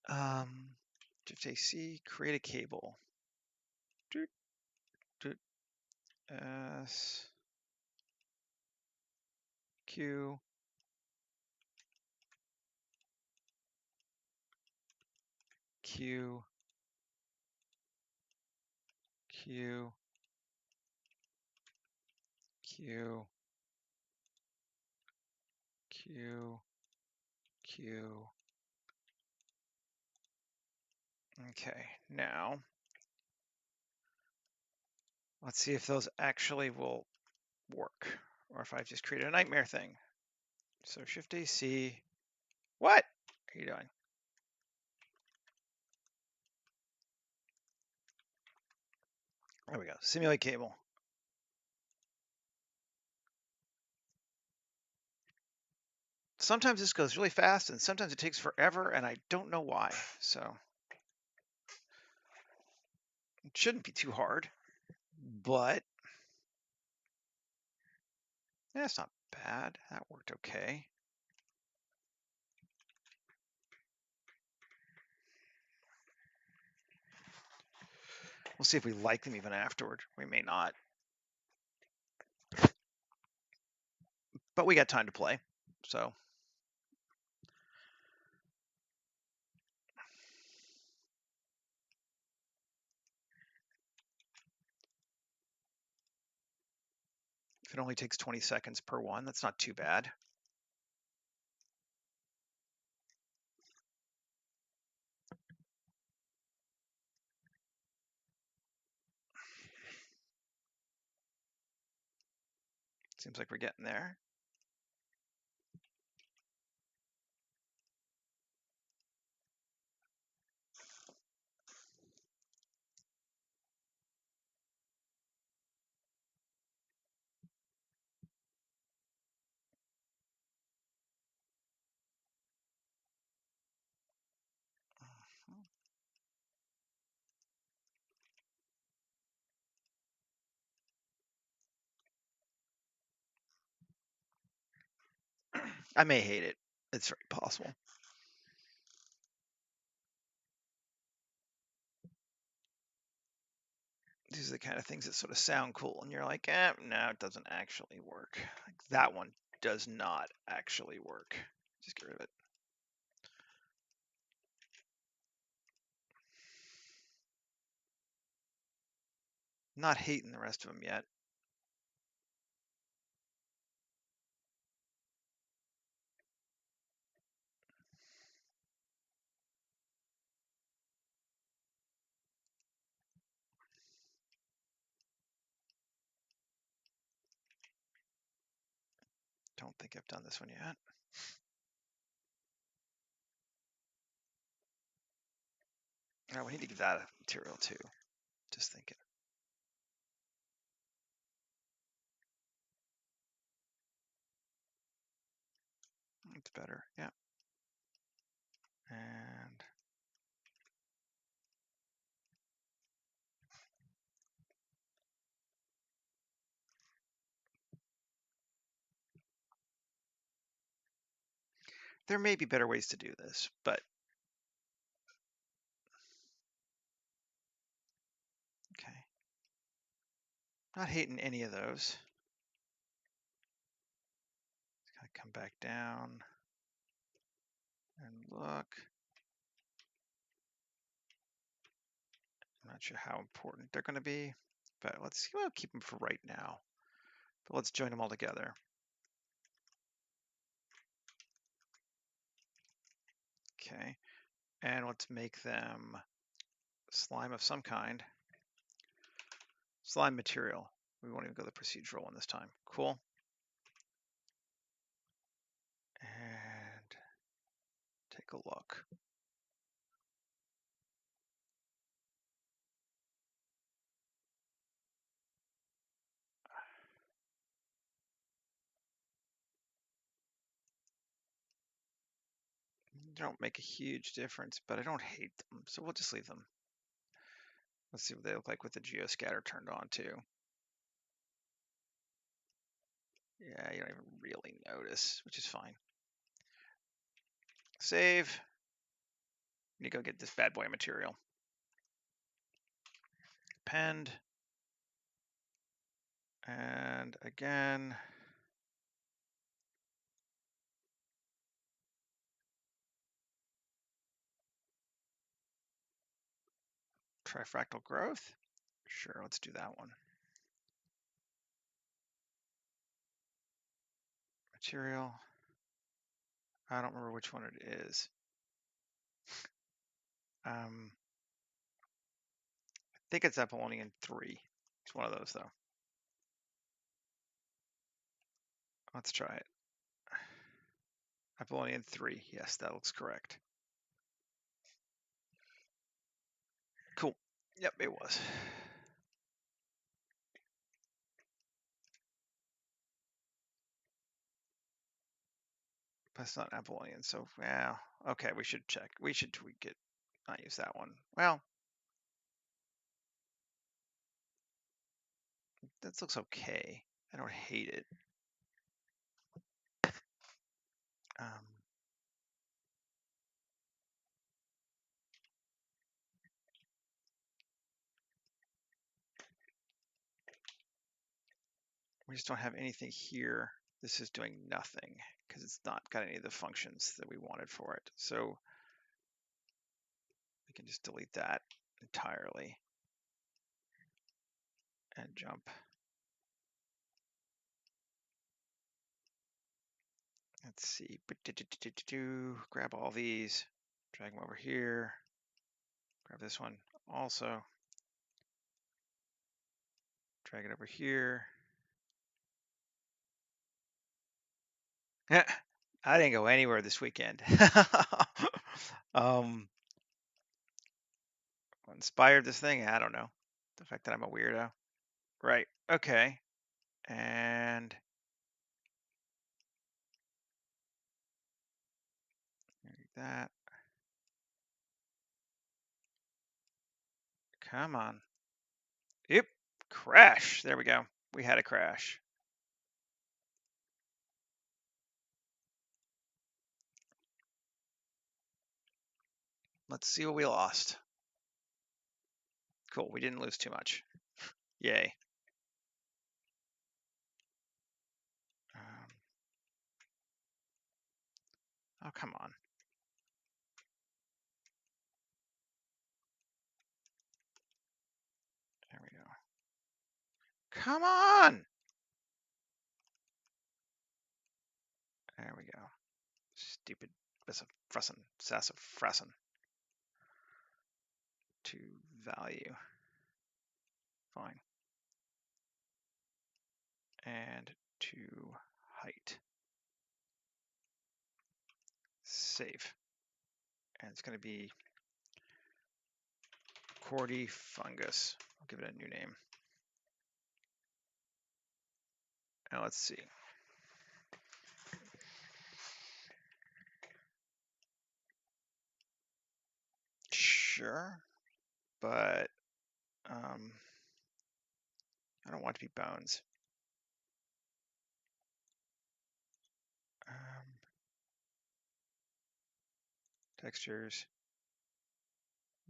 Shift AC, create a cable. S Q Q Q Q Q Q. Okay, now let's see if those actually will work, or if I've just created a nightmare thing. So Shift AC. What are you doing? There we go. Simulate cable. Sometimes this goes really fast, and sometimes it takes forever, and I don't know why. So it shouldn't be too hard, but yeah, it's not bad. That worked okay. We'll see if we like them even afterward. We may not. But we got time to play. So if it only takes 20 seconds per one, that's not too bad. Seems like we're getting there. I may hate it. It's very possible. These are the kind of things that sort of sound cool, and you're like, no, it doesn't actually work. Like that one does not actually work. Just get rid of it. Not hating the rest of them yet. Don't think I've done this one yet. Oh, we need to give that a material too. Just thinking. It's better, yeah. And there may be better ways to do this, but okay. Not hating any of those. Just gotta come back down and look. I'm not sure how important they're going to be, but we'll keep them for right now. But let's join them all together. Okay, and let's make them slime of some kind. Slime material. We won't even go the procedural one this time. Cool. And take a look. They don't make a huge difference, but I don't hate them, so we'll just leave them. Let's see what they look like with the geoscatter turned on too. Yeah, you don't even really notice, which is fine. Save. We need to go get this bad boy material. Append. And again, trifractal growth. Sure, let's do that one. Material. I don't remember which one it is. I think it's Apollonian 3. It's one of those though. Let's try it. Apollonian 3. Yes, that looks correct. Cool. Yep, it was. That's not Apollonian, so yeah. Okay, we should check. We should tweak it. Not use that one. Well, that looks okay. I don't hate it. We just don't have anything here. This is doing nothing because it's not got any of the functions that we wanted for it. So we can just delete that entirely and jump. Let's see. Grab all these, drag them over here. Grab this one also. Drag it over here. I didn't go anywhere this weekend. What inspired this thing? I don't know. The fact that I'm a weirdo. Right. Okay. And that. Come on. Yep. Crash. There we go. We had a crash. Let's see what we lost. Cool. We didn't lose too much. Yay. Oh, come on. There we go. Come on! There we go. Stupid sassafrassin. To value. Fine. And to height. Save. And it's going to be Cordyfungus. I'll give it a new name. Now let's see. Sure, but I don't want it to be bones. Textures,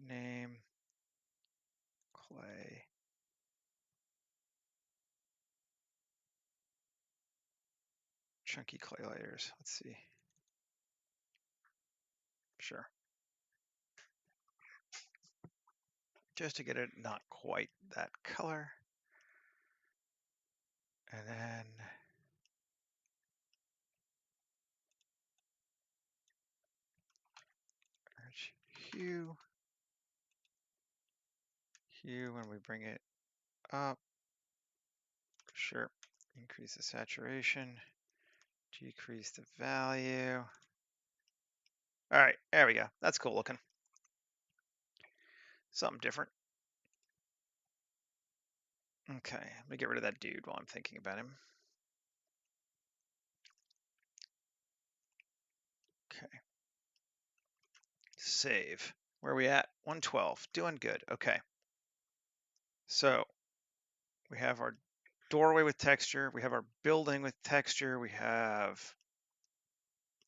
name, clay. Chunky clay layers. Let's see. Sure. Just to get it not quite that color. And then hue. Hue when we bring it up. Sure. Increase the saturation. Decrease the value. All right, there we go. That's cool looking. Something different. Okay, let me get rid of that dude while I'm thinking about him. Okay. Save. Where are we at? 112. Doing good. Okay. So we have our doorway with texture. We have our building with texture. We have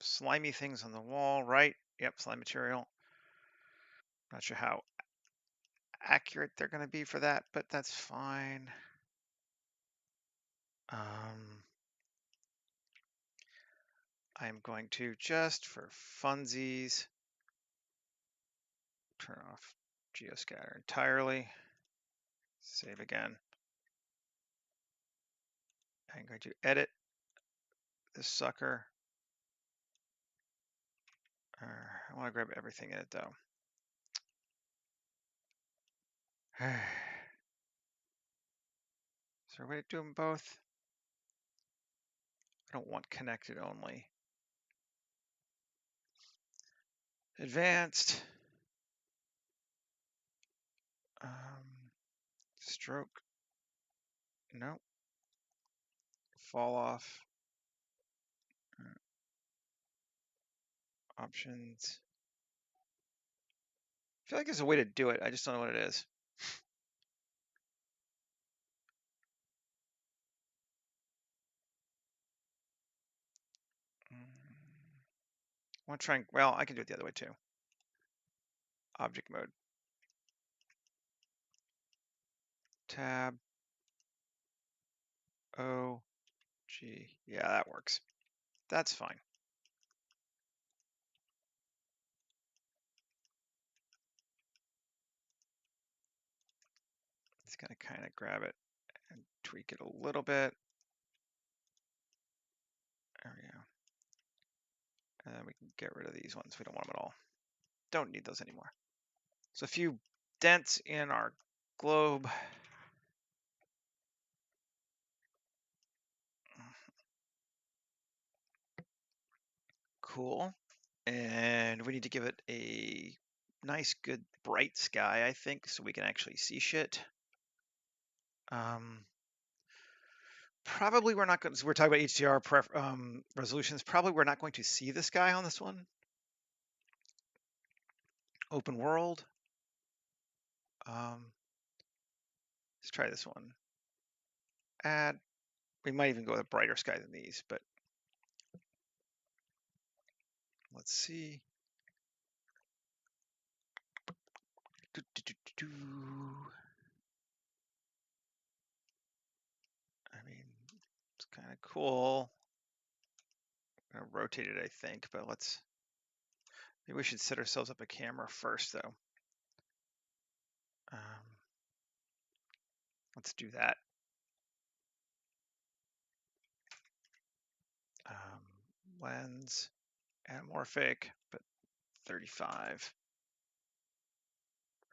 slimy things on the wall, right? Yep, slime material. Not sure how accurate they're going to be for that, but that's fine. I'm going to, just for funsies, turn off geoscatter entirely. Save again. I'm going to edit this sucker. I want to grab everything in it though. Is there a way to do them both? I don't want connected only. Advanced. Stroke. Nope. Fall off. Options. I feel like there's a way to do it. I just don't know what it is. I want to try and, well, I can do it the other way too. Object mode. Tab. O. G. Yeah, that works. That's fine. It's going to kind of grab it and tweak it a little bit. There we go. And then we can get rid of these ones. We don't want them at all. Don't need those anymore. So a few dents in our globe. Cool. And we need to give it a nice, good, bright sky, I think, so we can actually see shit. Probably we're not going to, so we're talking about HDR resolutions. Probably we're not going to see the sky on this one. Open world. Let's try this one. Add. We might even go with a brighter sky than these, but let's see. kind of cool. I'm gonna rotate it, I think, but maybe we should set ourselves up a camera first, though. Let's do that. Lens, anamorphic, but 35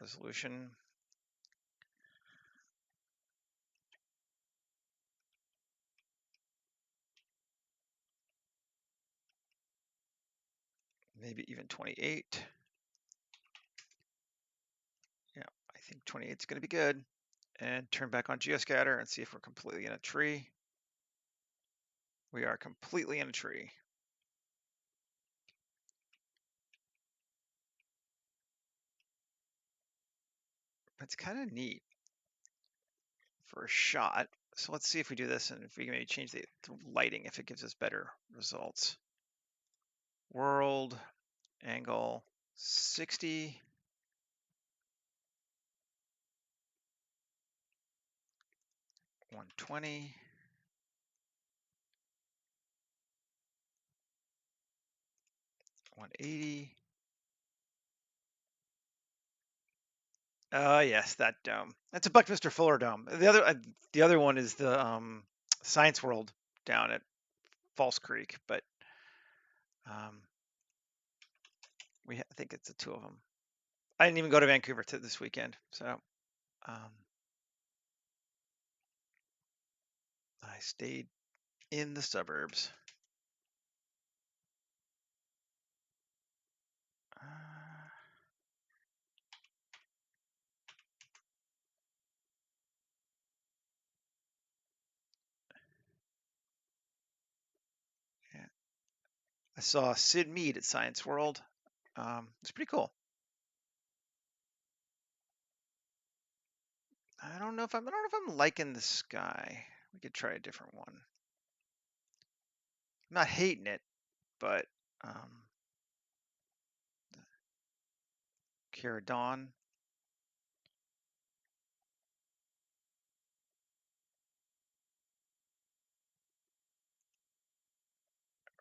resolution. Maybe even 28. Yeah, I think 28 is going to be good. And turn back on Geoscatter and see if we're completely in a tree. We are completely in a tree. It's kind of neat for a shot. So let's see if we do this and if we can maybe change the lighting if it gives us better results. World, angle 60. 120. $180. Yes, that dome. That's a Buckminster Fuller dome. The other one is the Science World down at False Creek, but um, I think it's the two of them. I didn't even go to Vancouver this weekend, so I stayed in the suburbs. Yeah. I saw Sid Mead at Science World. It's pretty cool. I don't know if I'm liking the sky. We could try a different one. I'm not hating it, but Cara Dawn.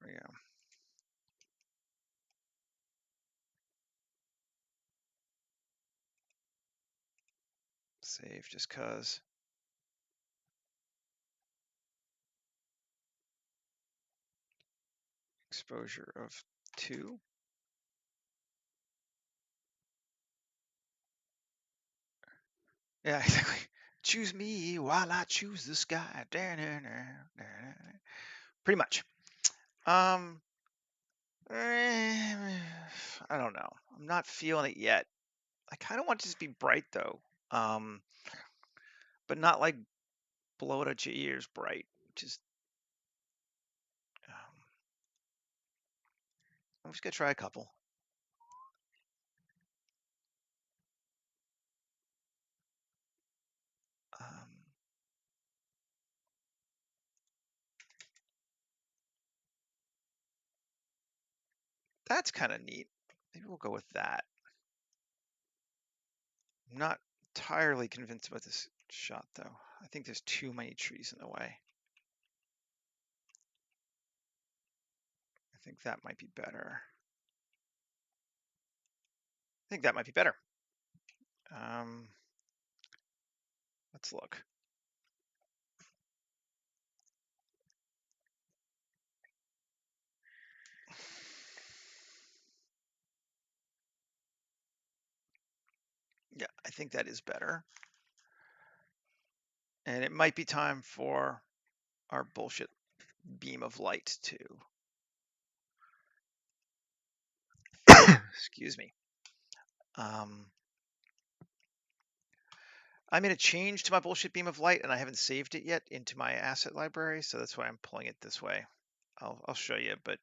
There we go. Save just cause. Exposure of 2. Yeah, exactly. Choose me while I choose the sky. Pretty much. I don't know. I'm not feeling it yet. I kind of want it to be bright though. But not like blow it out your ears bright. Just I'm just gonna try a couple. That's kind of neat. Maybe we'll go with that. I'm not entirely convinced about this shot though. I think there's too many trees in the way. I think that might be better. I think that might be better. Let's look. Yeah, I think that is better. And it might be time for our bullshit beam of light to excuse me. I made a change to my bullshit beam of light and I haven't saved it yet into my asset library, so that's why I'm pulling it this way. I'll show you, but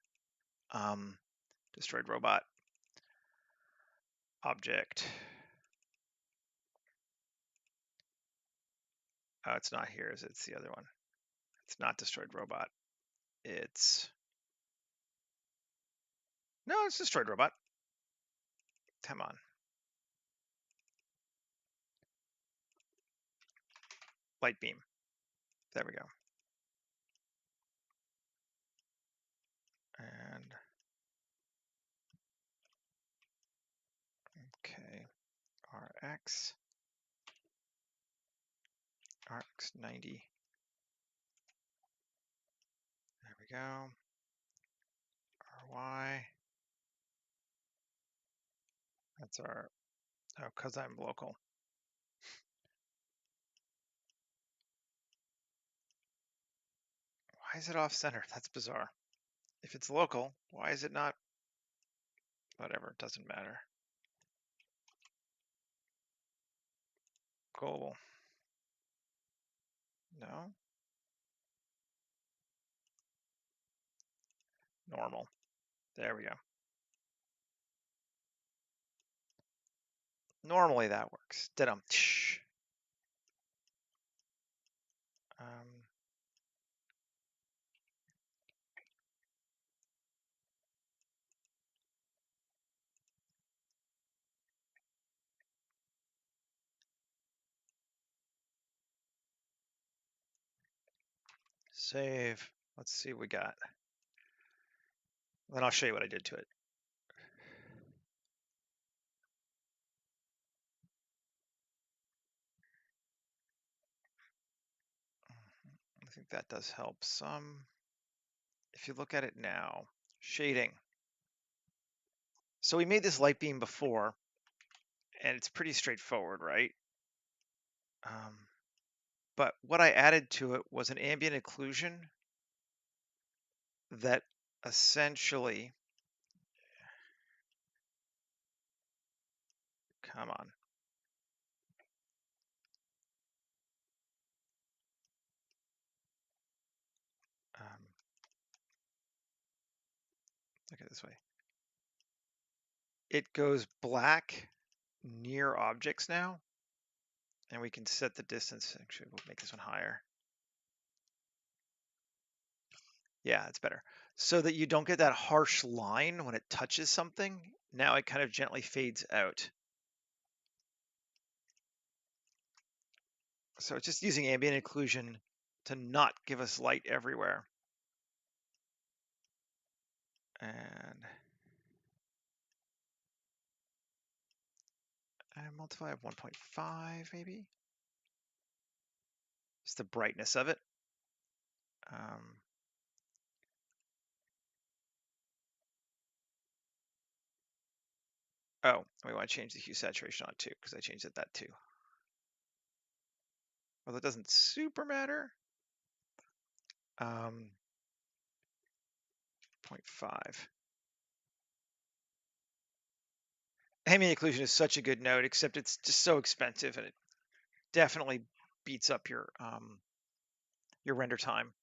destroyed robot object. Oh, it's not here, is it? It's the other one. It's not destroyed robot. It's no, it's destroyed robot. Come on. Light beam. There we go. And okay, RX 90. There we go. RY. That's our, oh, because I'm local. Why is it off center? That's bizarre. If it's local, why is it not? Whatever, it doesn't matter. Global. No. Normal. There we go. Normally that works. Da-dum. Save. Let's see what we got. Then I'll show you what I did to it. I think that does help some. If you look at it now, shading. So we made this light beam before, and it's pretty straightforward, right? But what I added to it was an ambient occlusion that essentially, come on. Look at it this way. It goes black near objects now, and we can set the distance. Actually, we'll make this one higher. Yeah, it's better. So that you don't get that harsh line when it touches something. Now it kind of gently fades out. So it's just using ambient occlusion to not give us light everywhere. And I multiply of 1.5 maybe. Just the brightness of it. Oh, we want to change the hue saturation on too, because I changed it that too. Well, that doesn't super matter. 0.5. Ambient occlusion is such a good node, except it's just so expensive, and it definitely beats up your render time.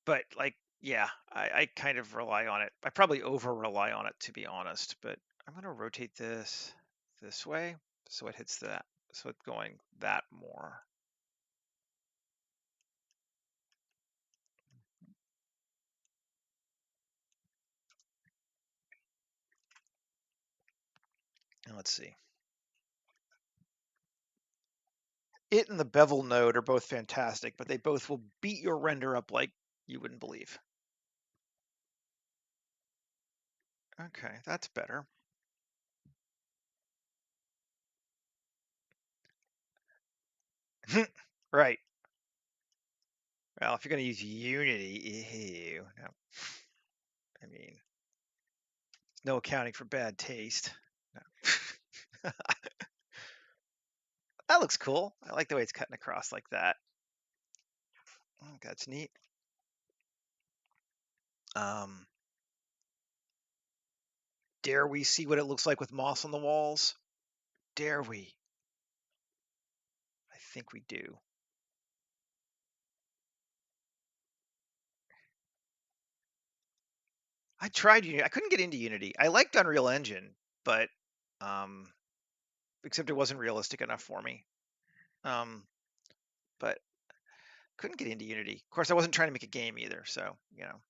But like, yeah, I kind of rely on it. I probably over rely on it, to be honest. But I'm going to rotate this way so it hits that. So it's going that more. And let's see. It and the bevel node are both fantastic, but they both will beat your render up like you wouldn't believe. Okay, that's better. Right. Well, if you're going to use Unity, ew, no. I mean, no accounting for bad taste. No. That looks cool. I like the way it's cutting across like that. Oh, that's neat. Dare we see what it looks like with moss on the walls? Dare we? I think we do. I tried Unity. I couldn't get into Unity. I liked Unreal Engine, but except it wasn't realistic enough for me. But couldn't get into Unity. Of course, I wasn't trying to make a game either, so you know.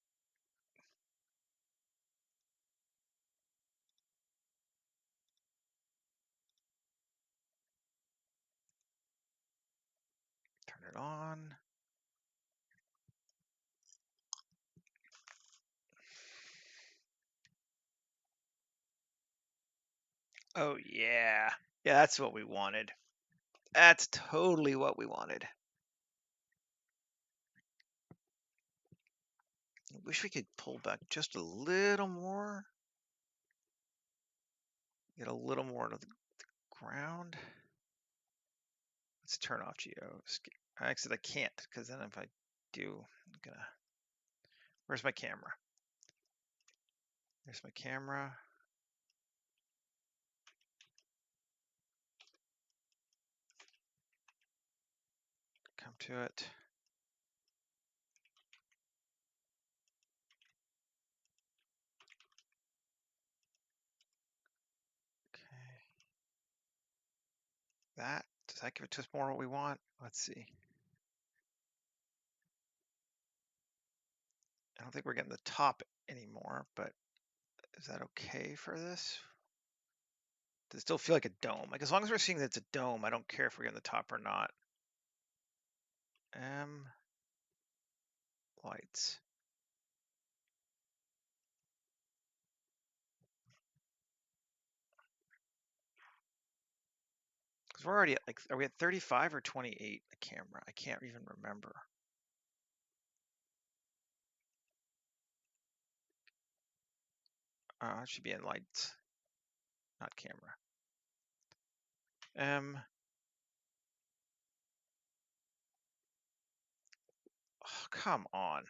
Turn it on. Oh, yeah. Yeah, that's what we wanted. That's totally what we wanted. I wish we could pull back just a little more. Get a little more to the ground. Let's turn off geo. Actually, I can't, because then if I do, I'm gonna. Where's my camera? There's my camera. Come to it. Okay. Does that give it to us more what we want? Let's see. I don't think we're getting the top anymore, but is that okay for this? Does it still feel like a dome? Like, as long as we're seeing that it's a dome, I don't care if we're getting the top or not. Lights. Because we're already at, like, are we at 35 or 28 the camera? I can't even remember. It should be in lights, not camera. Oh, come on.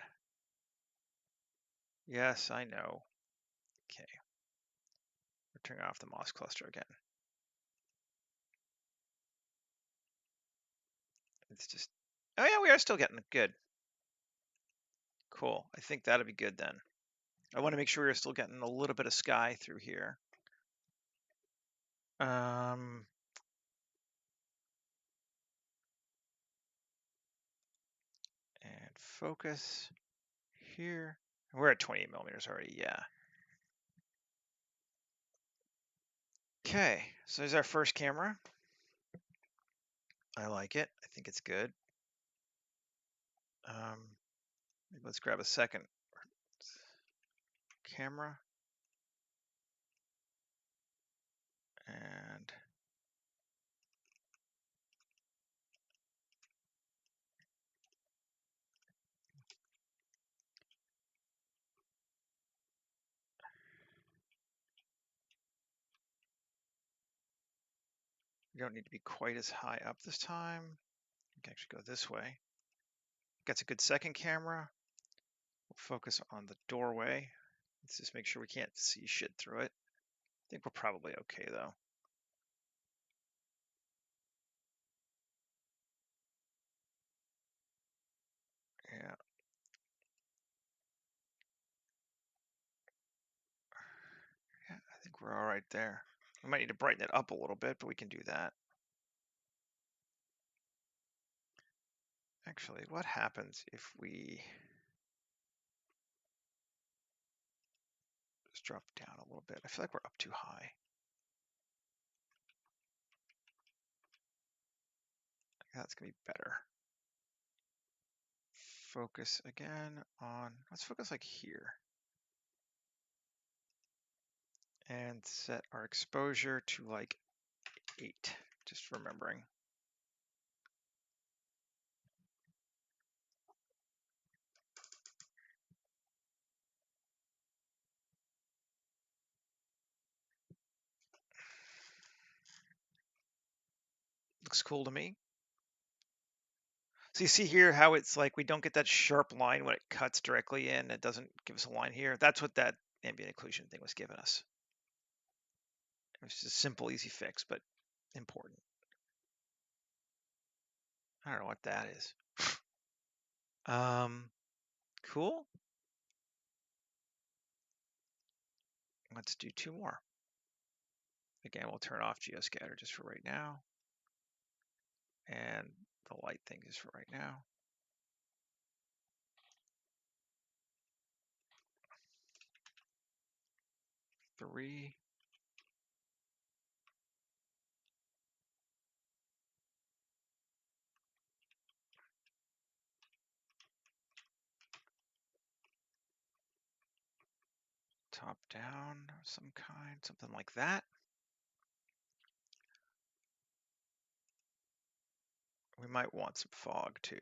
Yes, I know. Okay. We're turning off the MOS cluster again. It's just, oh yeah, we are still getting it. Good. Cool. I think that'll be good then. I want to make sure we're still getting a little bit of sky through here. And focus here. We're at 28 millimeters already, yeah. Okay, so there's our first camera. I like it. I think it's good. Maybe let's grab a second camera. And you don't need to be quite as high up this time. You can actually go this way. Gets a good second camera. We'll focus on the doorway. Let's just make sure we can't see shit through it. I think we're probably okay though. Yeah. Yeah, I think we're all right there. We might need to brighten it up a little bit, but we can do that. Actually, what happens if we just drop down a little bit? I feel like we're up too high. That's gonna be better. Focus again on, let's focus like here. And set our exposure to like 8, just remembering. Looks cool to me. So you see here how it's like we don't get that sharp line when it cuts directly in. It doesn't give us a line here. That's what that ambient occlusion thing was giving us. It was just a simple, easy fix, but important. I don't know what that is. Cool. Let's do 2 more. Again, we'll turn off geoscatter just for right now. And the light thing is for right now. Three. Top down of some kind, something like that. We might want some fog too.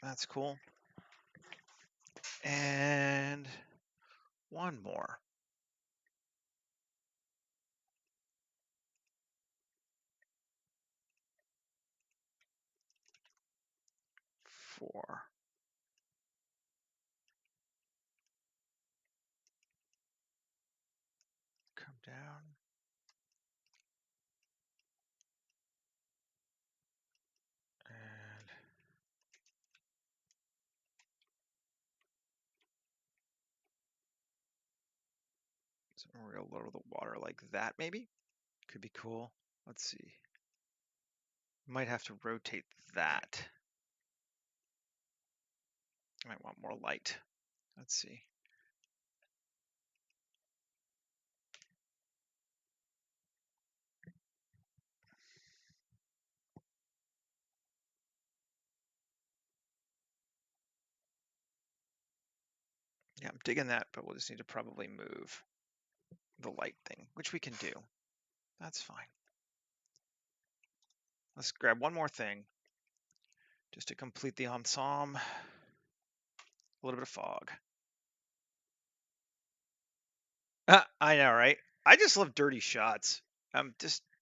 That's cool. And one more. Four. Come down. And something real low to the water like that, maybe? Could be cool. Let's see. Might have to rotate that. I might want more light. Let's see. Yeah, I'm digging that, but we'll just need to probably move the light thing, which we can do. That's fine. Let's grab one more thing just to complete the ensemble. A little bit of fog. I know, right? I just love dirty shots. Anytime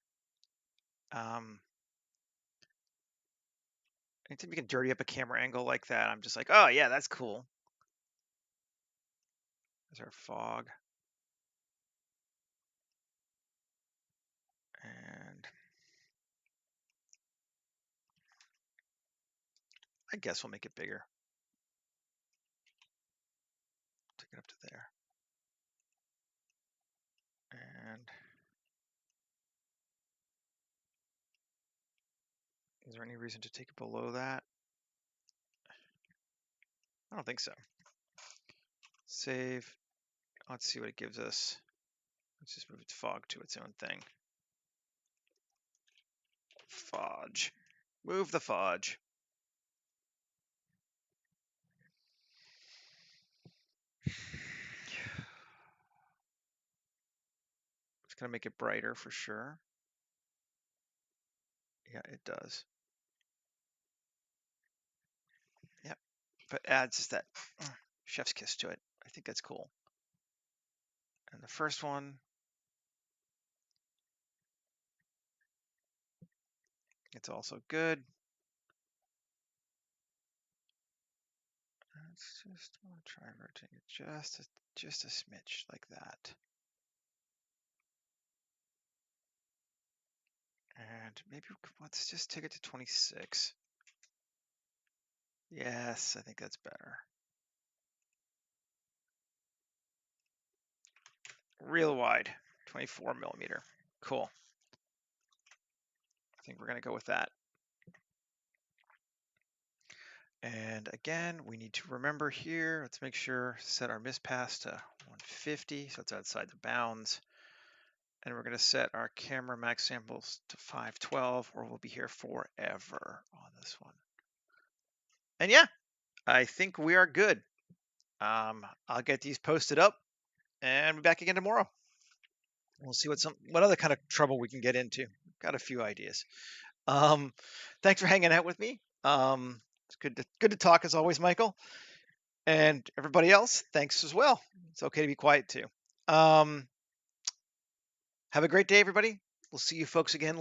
you can dirty up a camera angle like that, I'm just like, oh yeah, that's cool. There's our fog. And I guess we'll make it bigger. Take it up to there. And is there any reason to take it below that? I don't think so. Save. Let's see what it gives us. Let's just move its fog to its own thing. Fudge. Move the fudge. It's going to make it brighter for sure. Yeah, it does. Yep. But adds just that chef's kiss to it. I think that's cool. And the first one, it's also good. Let's just try rotating it just a smidge like that. And maybe let's just take it to 26. Yes, I think that's better. Real wide, 24 millimeter. Cool. I think we're going to go with that. And again, we need to remember here, let's make sure, set our mist pass to 150, so it's outside the bounds. And we're going to set our camera max samples to 512, or we'll be here forever on this one. And yeah, I think we are good. I'll get these posted up and be back again tomorrow. We'll see what other kind of trouble we can get into. Got a few ideas. Thanks for hanging out with me. It's good to talk as always, Michael. And everybody else, thanks as well. It's okay to be quiet too. Have a great day, everybody. We'll see you folks again